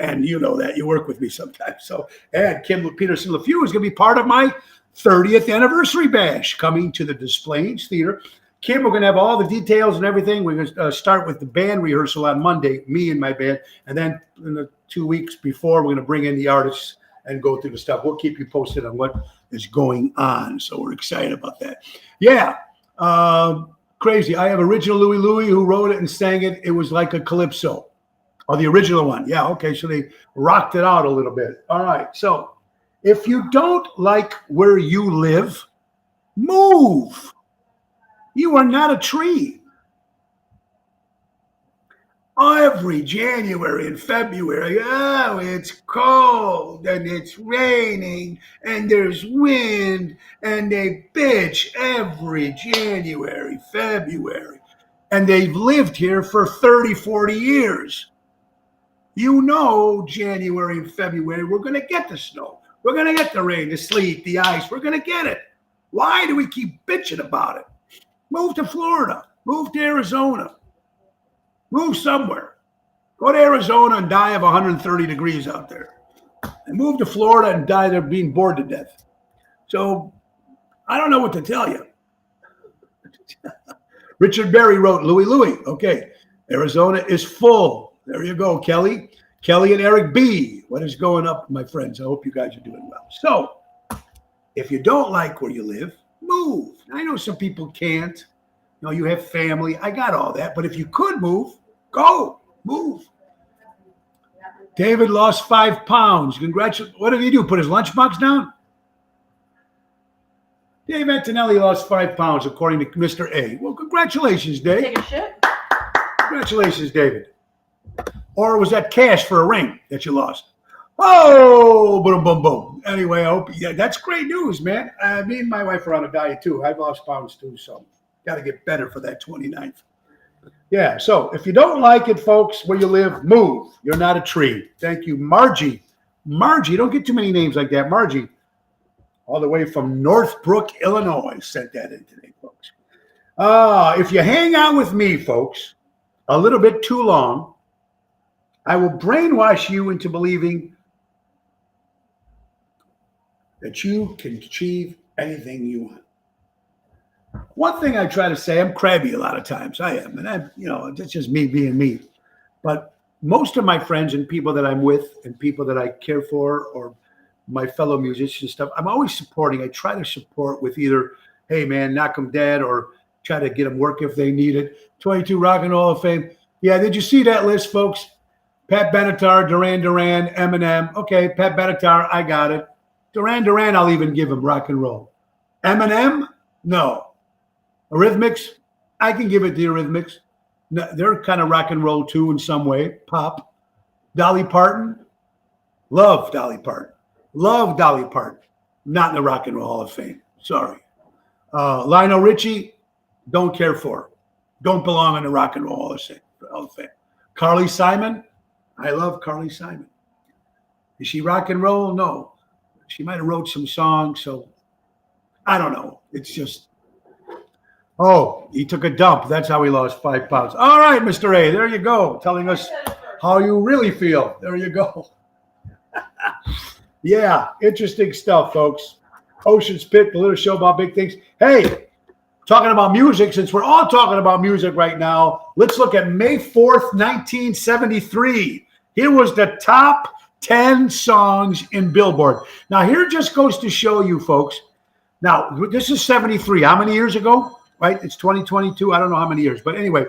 And you know that. You work with me sometimes. So, and Kim Peterson LeFew is going to be part of my 30th anniversary bash coming to the Des Plaines Theater. Kim, we're going to have all the details and everything. We're going to start with the band rehearsal on Monday, me and my band. And then in the 2 weeks before, we're going to bring in the artists and go through the stuff. We'll keep you posted on what is going on. So we're excited about that. Yeah. Crazy. I have original Louie Louie who wrote it and sang it. It was like a calypso. Oh, the original one. Yeah, okay. So they rocked it out a little bit. All right. So if you don't like where you live, move. You are not a tree. Every January and February, oh, it's cold and it's raining and there's wind and they bitch every January, February. And they've lived here for 30, 40 years. January and February, we're going to get the snow. We're going to get the rain, the sleet, the ice. We're going to get it. Why do we keep bitching about it? Move to Florida. Move to Arizona. Move somewhere. Go to Arizona and die of 130 degrees out there. And move to Florida and die there being bored to death. So I don't know what to tell you. Richard Berry wrote Louie Louie. Okay. Arizona is full. There you go, Kelly. Kelly and Eric B. What is going up, my friends? I hope you guys are doing well. So if you don't like where you live, move. I know some people can't. You have family. I got all that. But if you could move, go. Move. David lost 5 pounds. Congratulations. What did he do? Put his lunchbox down? Dave Antonelli lost 5 pounds, according to Mr. A. Well, congratulations, Dave. Take a shit? Congratulations, David. Or was that cash for a ring that you lost? Oh, boom, boom, boom. Anyway, I hope, that's great news, man. Me and my wife are on a diet, too. I've lost pounds, too, so got to get better for that 29th. Yeah, so if you don't like it, folks, where you live, move. You're not a tree. Thank you, Margie. Margie, don't get too many names like that. Margie, all the way from Northbrook, Illinois, sent that in today, folks. If you hang out with me, folks, a little bit too long, I will brainwash you into believing that you can achieve anything you want. One thing I try to say, I'm crabby a lot of times. I am. And that's just me being me. But most of my friends and people that I'm with and people that I care for or my fellow musicians and stuff, I'm always supporting. I try to support with either, hey, man, knock them dead, or try to get them work if they need it. 22 Rock and Roll Hall of Fame. Yeah, did you see that list, folks? Pat Benatar, Duran Duran, Eminem. Okay, Pat Benatar, I got it. Duran Duran, I'll even give him rock and roll. Eminem? No. Eurythmics? I can give it to Eurythmics. No, they're kind of rock and roll too in some way. Pop. Dolly Parton? Love Dolly Parton. Love Dolly Parton. Not in the Rock and Roll Hall of Fame. Sorry. Lionel Richie? Don't care for. Don't belong in the Rock and Roll Hall of Fame. Carly Simon? I love Carly Simon. Is she rock and roll? No. She might have wrote some songs, so I don't know. It's just, he took a dump. That's how he lost 5 pounds. All right, Mr. A, there you go, telling us how you really feel. There you go. Yeah, interesting stuff, folks. Ocean's Pit, the little show about big things. Hey, talking about music, since we're all talking about music right now, let's look at May 4th, 1973. Here was the top 10 songs in Billboard. Now, here just goes to show you, folks. Now, this is 73. How many years ago? Right? It's 2022. I don't know how many years. But anyway,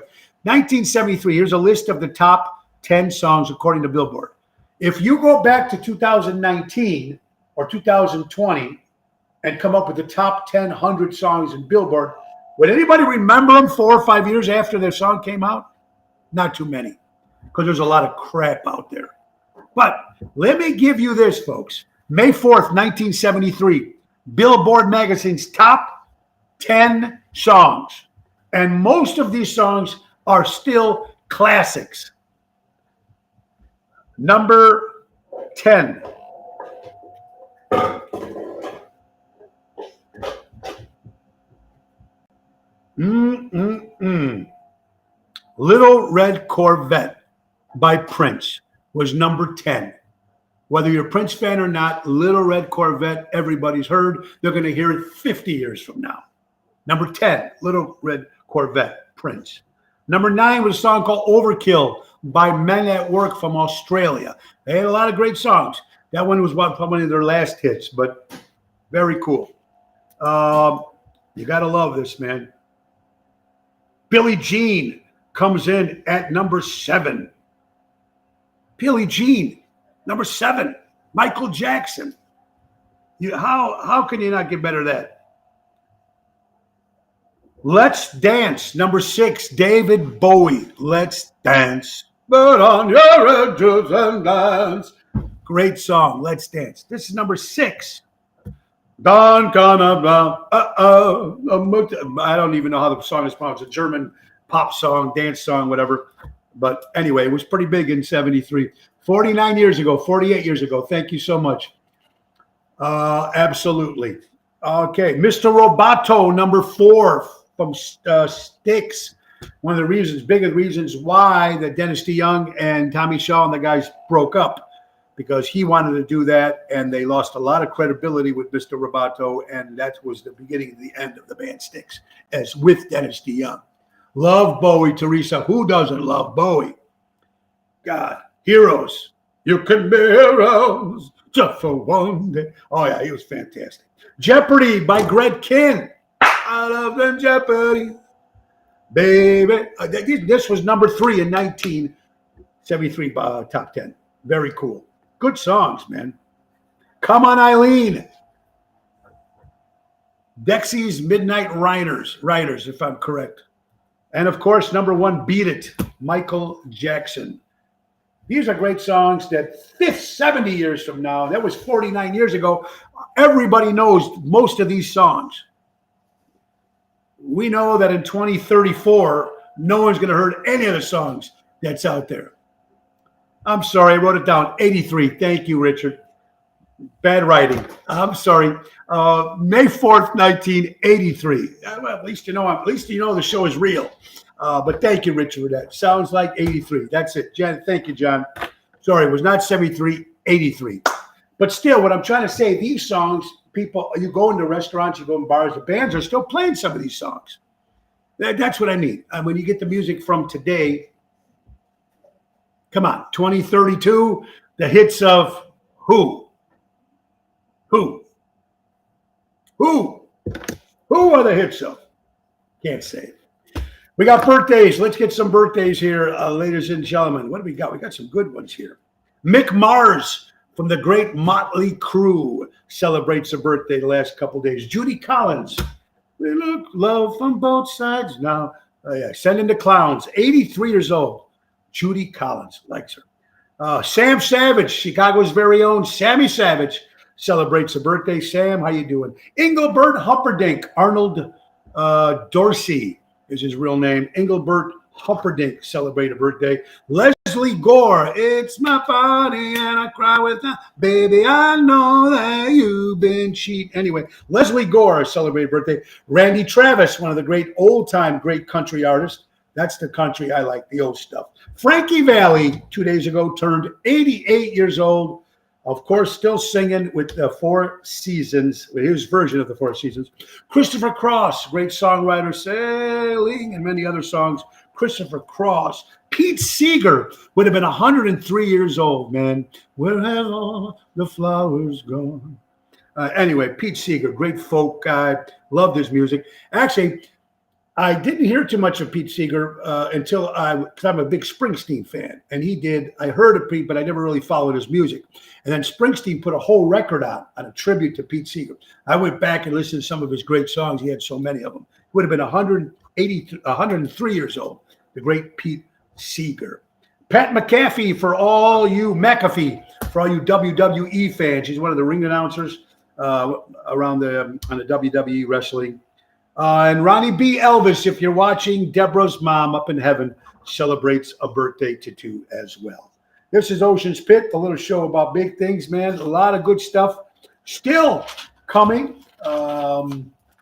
1973. Here's a list of the top 10 songs according to Billboard. If you go back to 2019 or 2020 and come up with the top 100 songs in Billboard, would anybody remember them 4 or 5 years after their song came out? Not too many, because there's a lot of crap out there. But let me give you this, folks. May 4th, 1973, Billboard magazine's top 10 songs. And most of these songs are still classics. Number 10. Little Red Corvette by Prince was number 10. Whether you're a Prince fan or not, Little Red Corvette, everybody's heard. They're going to hear it 50 years from now. Number 10, Little Red Corvette, Prince. Number 9 was a song called Overkill by Men at Work from Australia. They had a lot of great songs. That one was one of their last hits, but very cool. You got to love this, man. Billie Jean comes in at number 7. Billie Jean, number 7. Michael Jackson. How can you not get better than that? Let's Dance, number 6. David Bowie. Let's dance. Put on your edges and dance. Great song, Let's Dance. This is number 6. Don Cannabra. I don't even know how the song is pronounced. It's a German pop song, dance song, whatever. But anyway, it was pretty big in 73. 49 years ago, 48 years ago. Thank you so much. Absolutely. Okay. Mr. Roboto, number 4 from Styx. One of the reasons, biggest reasons why that Dennis DeYoung and Tommy Shaw and the guys broke up, because he wanted to do that, and they lost a lot of credibility with Mr. Roboto, and that was the beginning of the end of the band Styx, as with Dennis DeYoung. Love Bowie, Teresa. Who doesn't love Bowie? God. Heroes. You can be heroes just for one day. Oh, yeah, he was fantastic. Jeopardy by Greg Kihn. I love them Jeopardy. Baby. This was number 3 in 1973 top 10. Very cool. Good songs, man. Come On, Eileen. Dexy's Midnight Riders, if I'm correct. And, of course, number 1, Beat It, Michael Jackson. These are great songs that 70 years from now, that was 49 years ago, everybody knows most of these songs. We know that in 2034, no one's going to hear any of the songs that's out there. I'm sorry, I wrote it down. 83. Thank you, Richard. Bad writing. I'm sorry. May 4th, 1983. Well, at least you know the show is real. But thank you, Richard, for that. Sounds like 83. That's it. Thank you, John. Sorry, it was not 73, 83. But still, what I'm trying to say, these songs, people, you go into restaurants, you go in bars, the bands are still playing some of these songs. That's what I mean. When you get the music from today, come on, 2032, the hits of who? Who are the hits of? Can't say it. We got birthdays. Let's get some birthdays here, ladies and gentlemen. What do we got? We got some good ones here. Mick Mars from the great Motley Crue celebrates a birthday the last couple days. Judy Collins. We look love from both sides now. Oh, yeah. Sending the clowns. 83 years old. Judy Collins likes her. Sam Savage, Chicago's very own Sammy Savage, celebrates a birthday. Sam, how you doing? Engelbert Humperdinck. Arnold Dorsey is his real name. Engelbert Humperdinck celebrate a birthday. Leslie Gore. It's my party and I cry with her. Baby, I know that you've been cheating. Anyway, Leslie Gore celebrate a birthday. Randy Travis, one of the great old-time great country artists. That's the country I like, the old stuff. Frankie Valli, 2 days ago, turned 88 years old. Of course, still singing with the Four Seasons, his version of the Four Seasons. Christopher Cross, great songwriter, Sailing, and many other songs. Christopher Cross. Pete Seeger would have been 103 years old, man. Where have all the flowers gone? Anyway, Pete Seeger, great folk guy. Loved his music. Actually, I didn't hear too much of Pete Seeger until because I'm a big Springsteen fan. And I heard of Pete, but I never really followed his music. And then Springsteen put a whole record out on a tribute to Pete Seeger. I went back and listened to some of his great songs. He had so many of them. He would have been 103 years old, the great Pete Seeger. Pat McAfee for all you WWE fans. He's one of the ring announcers on the WWE wrestling. And Ronnie B. Elvis, if you're watching, Deborah's mom up in heaven celebrates a birthday too as well. This is Ocean's Pit, the little show about big things, man. A lot of good stuff still coming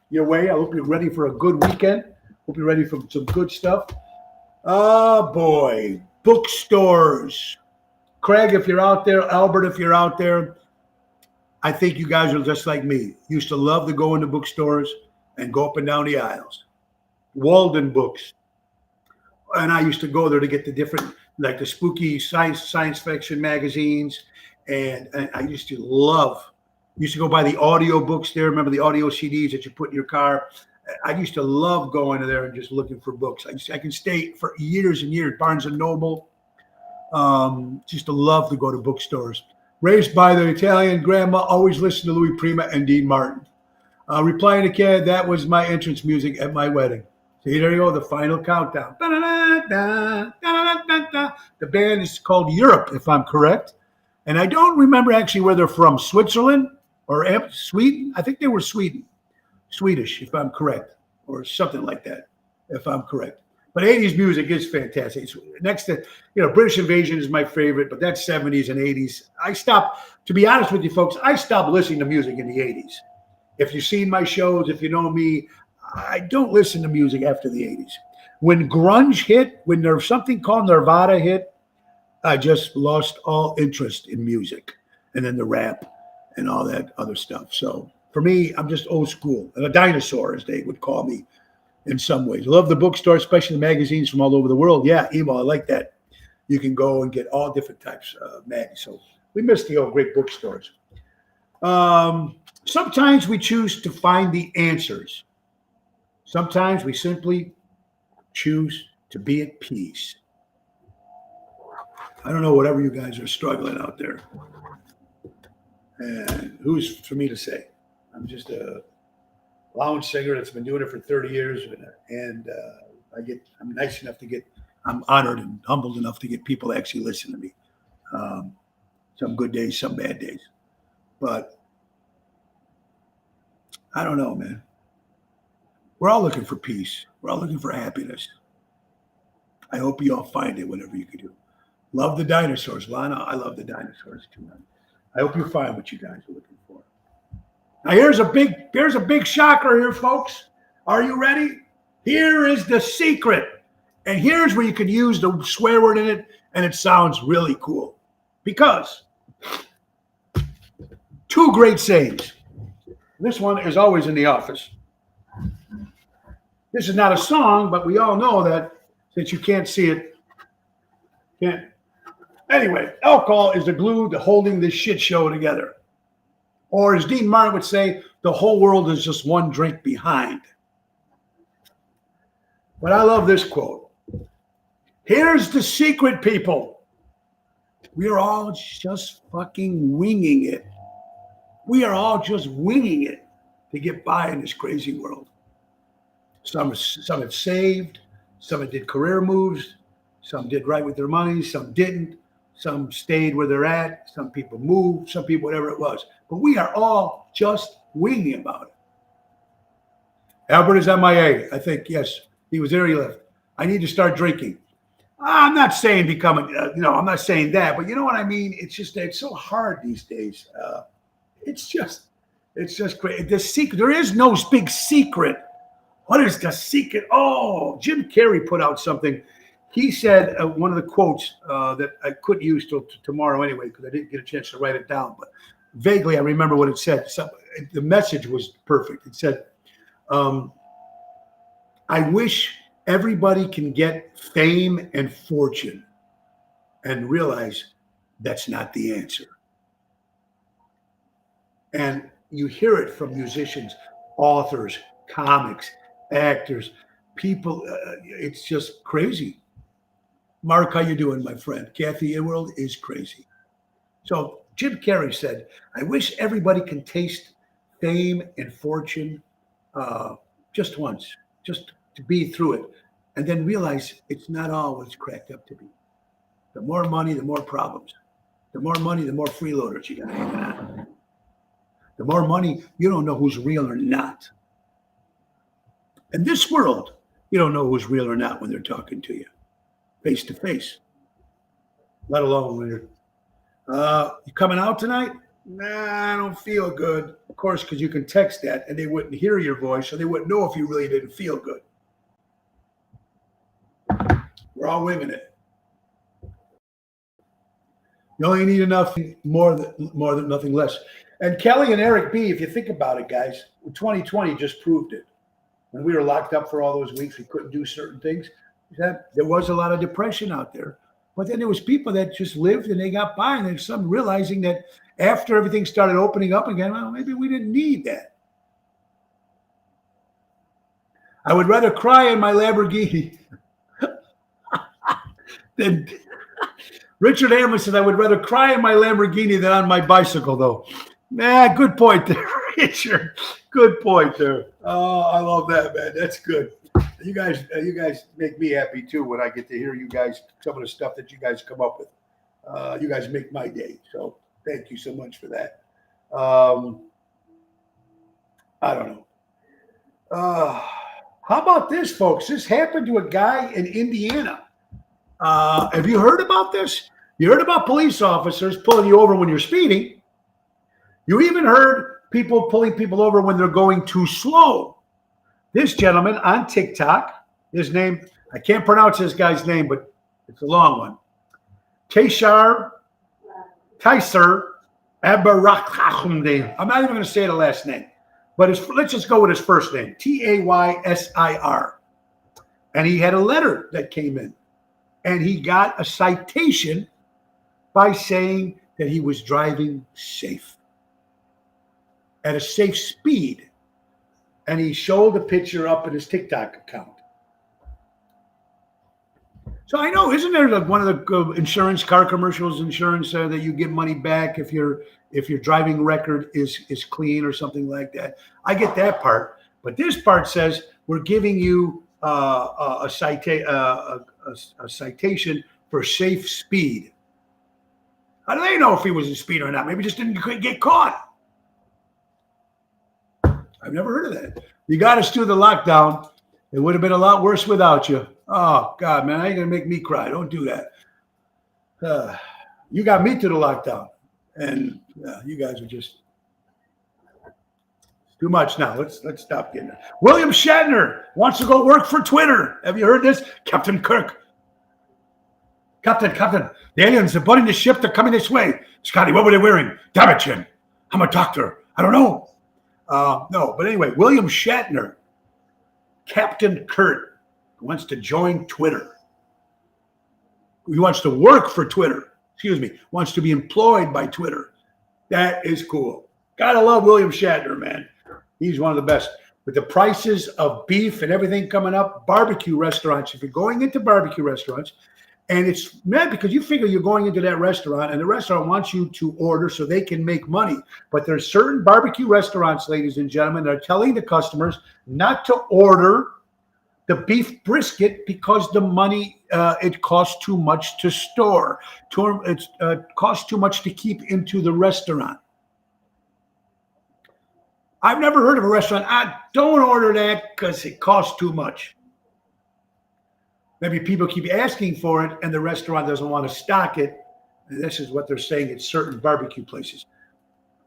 your way. I hope you're ready for a good weekend. Hope you're ready for some good stuff. Oh, boy. Bookstores. Craig, if you're out there, Albert, if you're out there, I think you guys are just like me. Used to love to go into bookstores and go up and down the aisles. Walden Books. And I used to go there to get the different, like the spooky science fiction magazines. And I used to go buy the audio books there. Remember the audio CDs that you put in your car? I used to love going to there and just looking for books. I can stay for years and years. Barnes and Noble. Just to love to go to bookstores. Raised by the Italian grandma, always listened to Louis Prima and Dean Martin. Replying to Ken, that was my entrance music at my wedding. See, there you go, the final countdown. The band is called Europe, if I'm correct. And I don't remember actually where they're from. Switzerland or Sweden? I think they were Swedish, if I'm correct. Or something like that, if I'm correct. But 80s music is fantastic. It's next to, British Invasion is my favorite, but that's 70s and 80s. To be honest with you folks, I stopped listening to music in the 80s. If you've seen my shows, if you know me, I don't listen to music after the 80s. When grunge hit, when there's something called Nirvana hit, I just lost all interest in music. And then the rap and all that other stuff. So for me, I'm just old school. And a dinosaur, as they would call me in some ways. Love the bookstore, especially the magazines from all over the world. Yeah, Emo, I like that. You can go and get all different types of magazines. So we miss the old great bookstores. Sometimes we choose to find the answers. Sometimes we simply choose to be at peace. I don't know, whatever you guys are struggling out there. And who's for me to say? I'm just a lounge singer that's been doing it for 30 years. And I'm nice enough I'm honored and humbled enough to get people to actually listen to me. Some good days, some bad days. But I don't know, man. We're all looking for peace. We're all looking for happiness. I hope you all find it, whatever you can do. Love the dinosaurs. Lana, I love the dinosaurs too, man. I hope you find what you guys are looking for. Now here's a big shocker here, folks. Are you ready? Here is the secret. And here's where you can use the swear word in it, and it sounds really cool. Because two great sayings. This one is always in the office. This is not a song, but we all know that since you can't see it, can't. Anyway, alcohol is the glue to holding this shit show together. Or as Dean Martin would say, the whole world is just one drink behind. But I love this quote. Here's the secret, people. We're all just fucking winging it. We are all just winging it to get by in this crazy world. Some have saved, some did career moves, some did right with their money, some didn't, some stayed where they're at, some people moved, some people, whatever it was. But we are all just winging about it. Albert is MIA. I think, yes, he was there, he left. I need to start drinking. I'm not saying becoming, I'm not saying that, but you know what I mean? It's just that it's so hard these days. It's just great. The secret, there is no big secret. What is the secret? Oh, Jim Carrey put out something. He said one of the quotes that I couldn't use till tomorrow anyway, because I didn't get a chance to write it down. But vaguely, I remember what it said. The message was perfect. It said, I wish everybody can get fame and fortune and realize that's not the answer. And you hear it from musicians, authors, comics, actors, people. It's just crazy. Mark, how you doing, my friend? Kathy Ewald is crazy. So Jim Carrey said, I wish everybody can taste fame and fortune just once, just to be through it, and then realize it's not all what it's cracked up to be. The more money, the more problems. The more money, the more freeloaders you got hanging on. The more money, you don't know who's real or not. In this world, you don't know who's real or not when they're talking to you, face to face. Let alone when you're, you coming out tonight? Nah, I don't feel good. Of course, because you can text that and they wouldn't hear your voice, so they wouldn't know if you really didn't feel good. We're all winging it. You only need enough more than nothing less. And Kelly and Eric B., if you think about it, guys, 2020 just proved it. When we were locked up for all those weeks, we couldn't do certain things. There was a lot of depression out there. But then there was people that just lived and they got by, and there's some realizing that after everything started opening up again, well, maybe we didn't need that. I would rather cry in my Lamborghini than Richard Hamlin said, I would rather cry in my Lamborghini than on my bicycle, though. Nah, good point there, Richard. Good point there. Oh, I love that, man. That's good. You guys make me happy too when I get to hear you guys, some of the stuff that you guys come up with. You guys make my day. So thank you so much for that. I don't know. How about this, folks? This happened to a guy in Indiana. Have you heard about this? You heard about police officers pulling you over when you're speeding. You even heard people pulling people over when they're going too slow. This gentleman on TikTok, his name, I can't pronounce this guy's name, but it's a long one. Kaiser Abarakhamde. I'm not even going to say the last name, but let's just go with his first name, Taysir. And he had a letter that came in, and he got a citation by saying that he was driving safe at a safe speed. And he showed a picture up in his TikTok account. So I know, isn't there like one of the insurance, car commercials insurance that you get money back if your driving record is clean or something like that? I get that part, but this part says we're giving you a citation for safe speed. How do they know if he was a speed or not? Maybe just didn't get caught. I've never heard of that. You got us through the lockdown. It would have been a lot worse without you. Oh, God, man, how are you going to make me cry? Don't do that. You got me through the lockdown. And you guys are just too much now. Let's stop getting it. William Shatner wants to go work for Twitter. Have you heard this? Captain Kirk. Captain, the aliens are boarding the ship. They're coming this way. Scotty, what were they wearing? Damn it, Jim. I'm a doctor. I don't know. No, but anyway, William Shatner, Captain Kirk, wants to join Twitter. He wants to work for Twitter. Excuse me. Wants to be employed by Twitter. That is cool. Gotta love William Shatner, man. He's one of the best. With the prices of beef and everything coming up, barbecue restaurants, if you're going into barbecue restaurants, and it's mad because you figure you're going into that restaurant and the restaurant wants you to order so they can make money. But there's certain barbecue restaurants, ladies and gentlemen, that are telling the customers not to order the beef brisket because the money, it costs too much to store. It costs too much to keep into the restaurant. I've never heard of a restaurant, don't order that because it costs too much. Maybe people keep asking for it and the restaurant doesn't want to stock it. And this is what they're saying at certain barbecue places.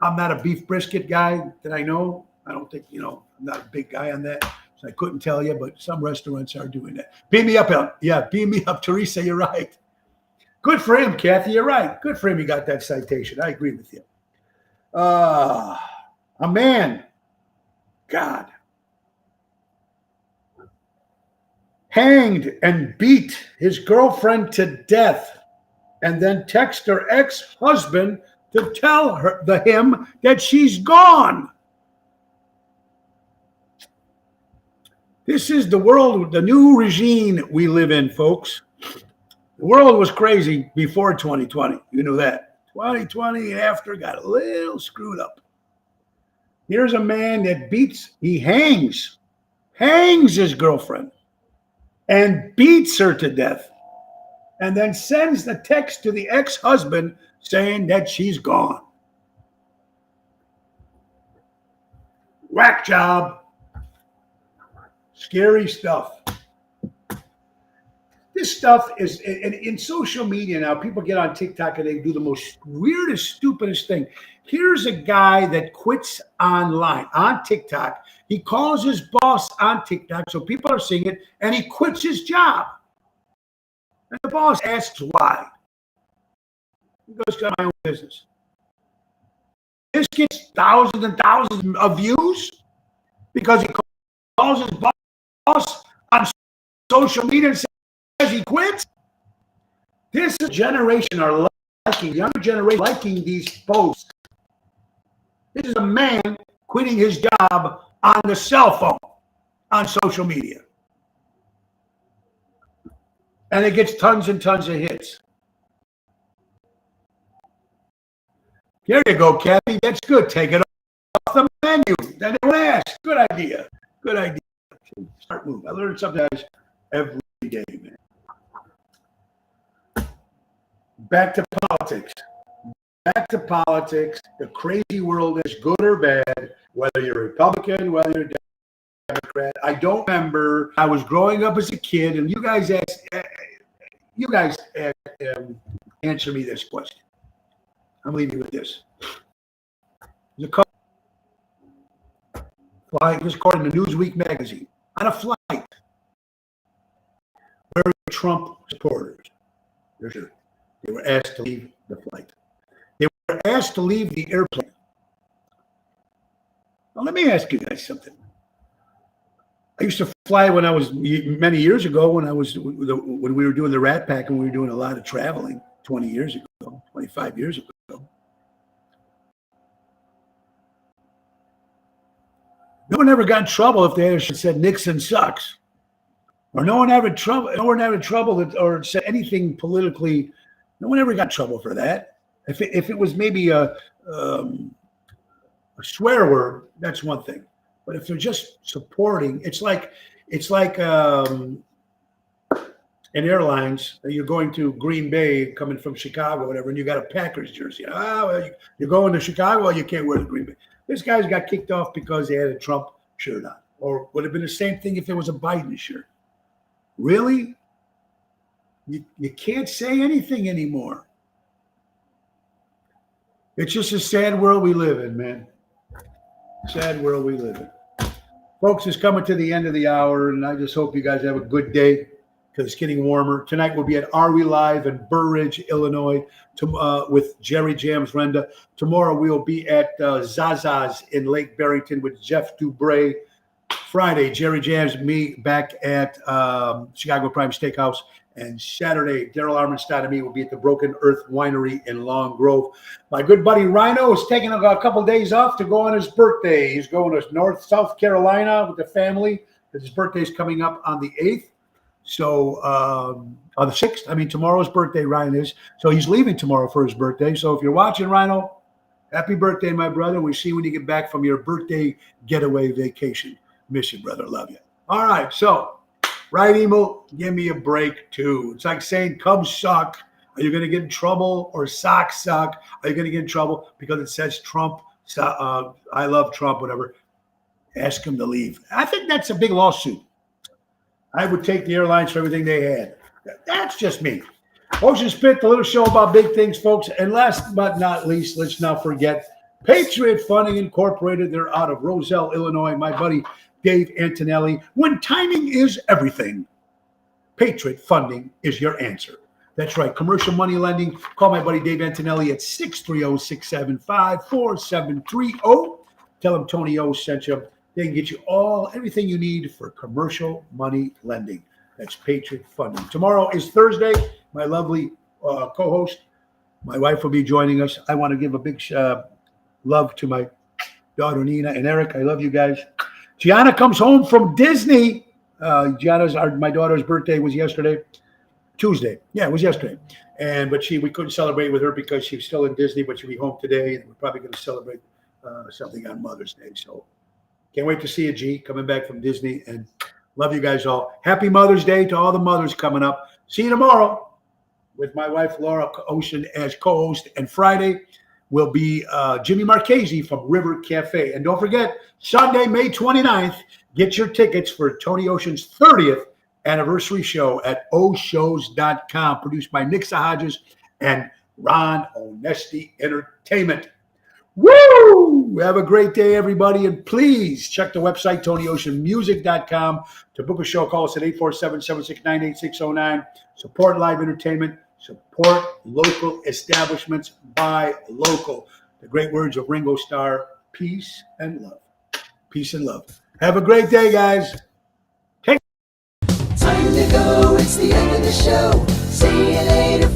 I'm not a beef brisket guy that I know. I don't think, I'm not a big guy on that. So I couldn't tell you, but some restaurants are doing that. Beam me up, El. Yeah, beam me up, Teresa. You're right. Good for him, Kathy. You're right. Good for him. He got that citation. I agree with you. A man, God, hanged and beat his girlfriend to death and then text her ex-husband to tell him that she's gone. This is the world, the new regime we live in, folks. The world was crazy before 2020. You knew that. 2020 after got a little screwed up. Here's a man that he hangs his girlfriend and beats her to death and then sends the text to the ex-husband saying that she's gone. Whack job. Scary stuff. This stuff is in social media now. People get on TikTok and they do the most weirdest, stupidest thing. Here's a guy that quits online on TikTok. He calls his boss on TikTok, so people are seeing it, and he quits his job. And the boss asks why. He goes, "Got my own business." This gets thousands and thousands of views because he calls his boss on social media and says he quits. This generation are liking, younger generation liking these posts. This is a man quitting his job on the cell phone, on social media. And it gets tons and tons of hits. There you go, Kathy. That's good. Take it off the menu. Then they won't ask. Good idea. Good idea. Start moving. I learn something every day, man. Back to politics. Back to politics. The crazy world is good or bad, whether you're Republican, whether you're Democrat. I don't remember. I was growing up as a kid, and you guys answer me this question. I'm leaving you with this. There's a couple flight, this according to Newsweek magazine, on a flight where Trump supporters, they were asked to leave the flight. They were asked to leave the airplane. Now, let me ask you guys something. I used to fly when I was many years ago when we were doing the Rat Pack and we were doing a lot of traveling 20 years ago, 25 years ago. No one ever got in trouble if they said Nixon sucks, or no one ever had trouble or said anything politically. No one ever got in trouble for that. If it was maybe a swear word, that's one thing. But if they're just supporting, it's like in airlines, you're going to Green Bay, coming from Chicago, whatever, and you got a Packers jersey. Well, you're going to Chicago, well, you can't wear the Green Bay. This guy's got kicked off because they had a Trump shirt on, or would have been the same thing if it was a Biden shirt. Really? You can't say anything anymore. It's just a sad world we live in, man. Sad world we live in. Folks, it's coming to the end of the hour, and I just hope you guys have a good day because it's getting warmer. Tonight we'll be at Are We Live in Burr Ridge, Illinois, with Jerry Jams Renda. Tomorrow we'll be at Zaza's in Lake Barrington with Jeff Dubray. Friday, Jerry Jams, me back at Chicago Prime Steakhouse. And Saturday, Daryl Armenstein and me will be at the Broken Earth Winery in Long Grove. My good buddy Rhino is taking a couple days off to go on his birthday. He's going to South Carolina with the family. His birthday is coming up on the 8th. So on the 6th, tomorrow's birthday, Ryan is. So he's leaving tomorrow for his birthday. So if you're watching, Rhino, happy birthday, my brother. We'll see you when you get back from your birthday getaway vacation. Miss you, brother. Love you. All right, so right, Emo, give me a break, too. It's like saying Cubs suck. Are you going to get in trouble? Or Sox suck? Are you going to get in trouble because it says Trump, I love Trump, whatever? Ask him to leave. I think that's a big lawsuit. I would take the airlines for everything they had. That's just me. Ocean's Pit, the little show about big things, folks. And last but not least, let's not forget Patriot Funding Incorporated. They're out of Roselle, Illinois. My buddy Dave Antonelli. When timing is everything, Patriot Funding is your answer. That's right. Commercial money lending. Call my buddy Dave Antonelli at 630-675-4730. Tell him Tony O sent you. They can get you everything you need for commercial money lending. That's Patriot Funding. Tomorrow is Thursday. My lovely co-host, my wife, will be joining us. I want to give a big love to my daughter Nina and Eric. I love you guys. Gianna comes home from Disney. My daughter's birthday was Tuesday. Yeah, it was yesterday. But we couldn't celebrate with her because she's still in Disney, but she'll be home today, and we're probably going to celebrate something on Mother's Day. So can't wait to see you, G, coming back from Disney, and love you guys all. Happy Mother's Day to all the mothers coming up. See you tomorrow with my wife, Laura Ocean, as co-host, and Friday will be Jimmy Marchese from River Cafe. And don't forget, Sunday, May 29th, get your tickets for Tony Ocean's 30th anniversary show at oshows.com, produced by Nick Sahajas and Ron Onesti Entertainment. Woo! Have a great day, everybody. And please check the website, TonyOceanMusic.com. To book a show, call us at 847-769-8609. Support live entertainment. Support local establishments by local. The great words of Ringo Starr, peace and love. Peace and love. Have a great day, guys. Time to go, it's the end of the show. See you later.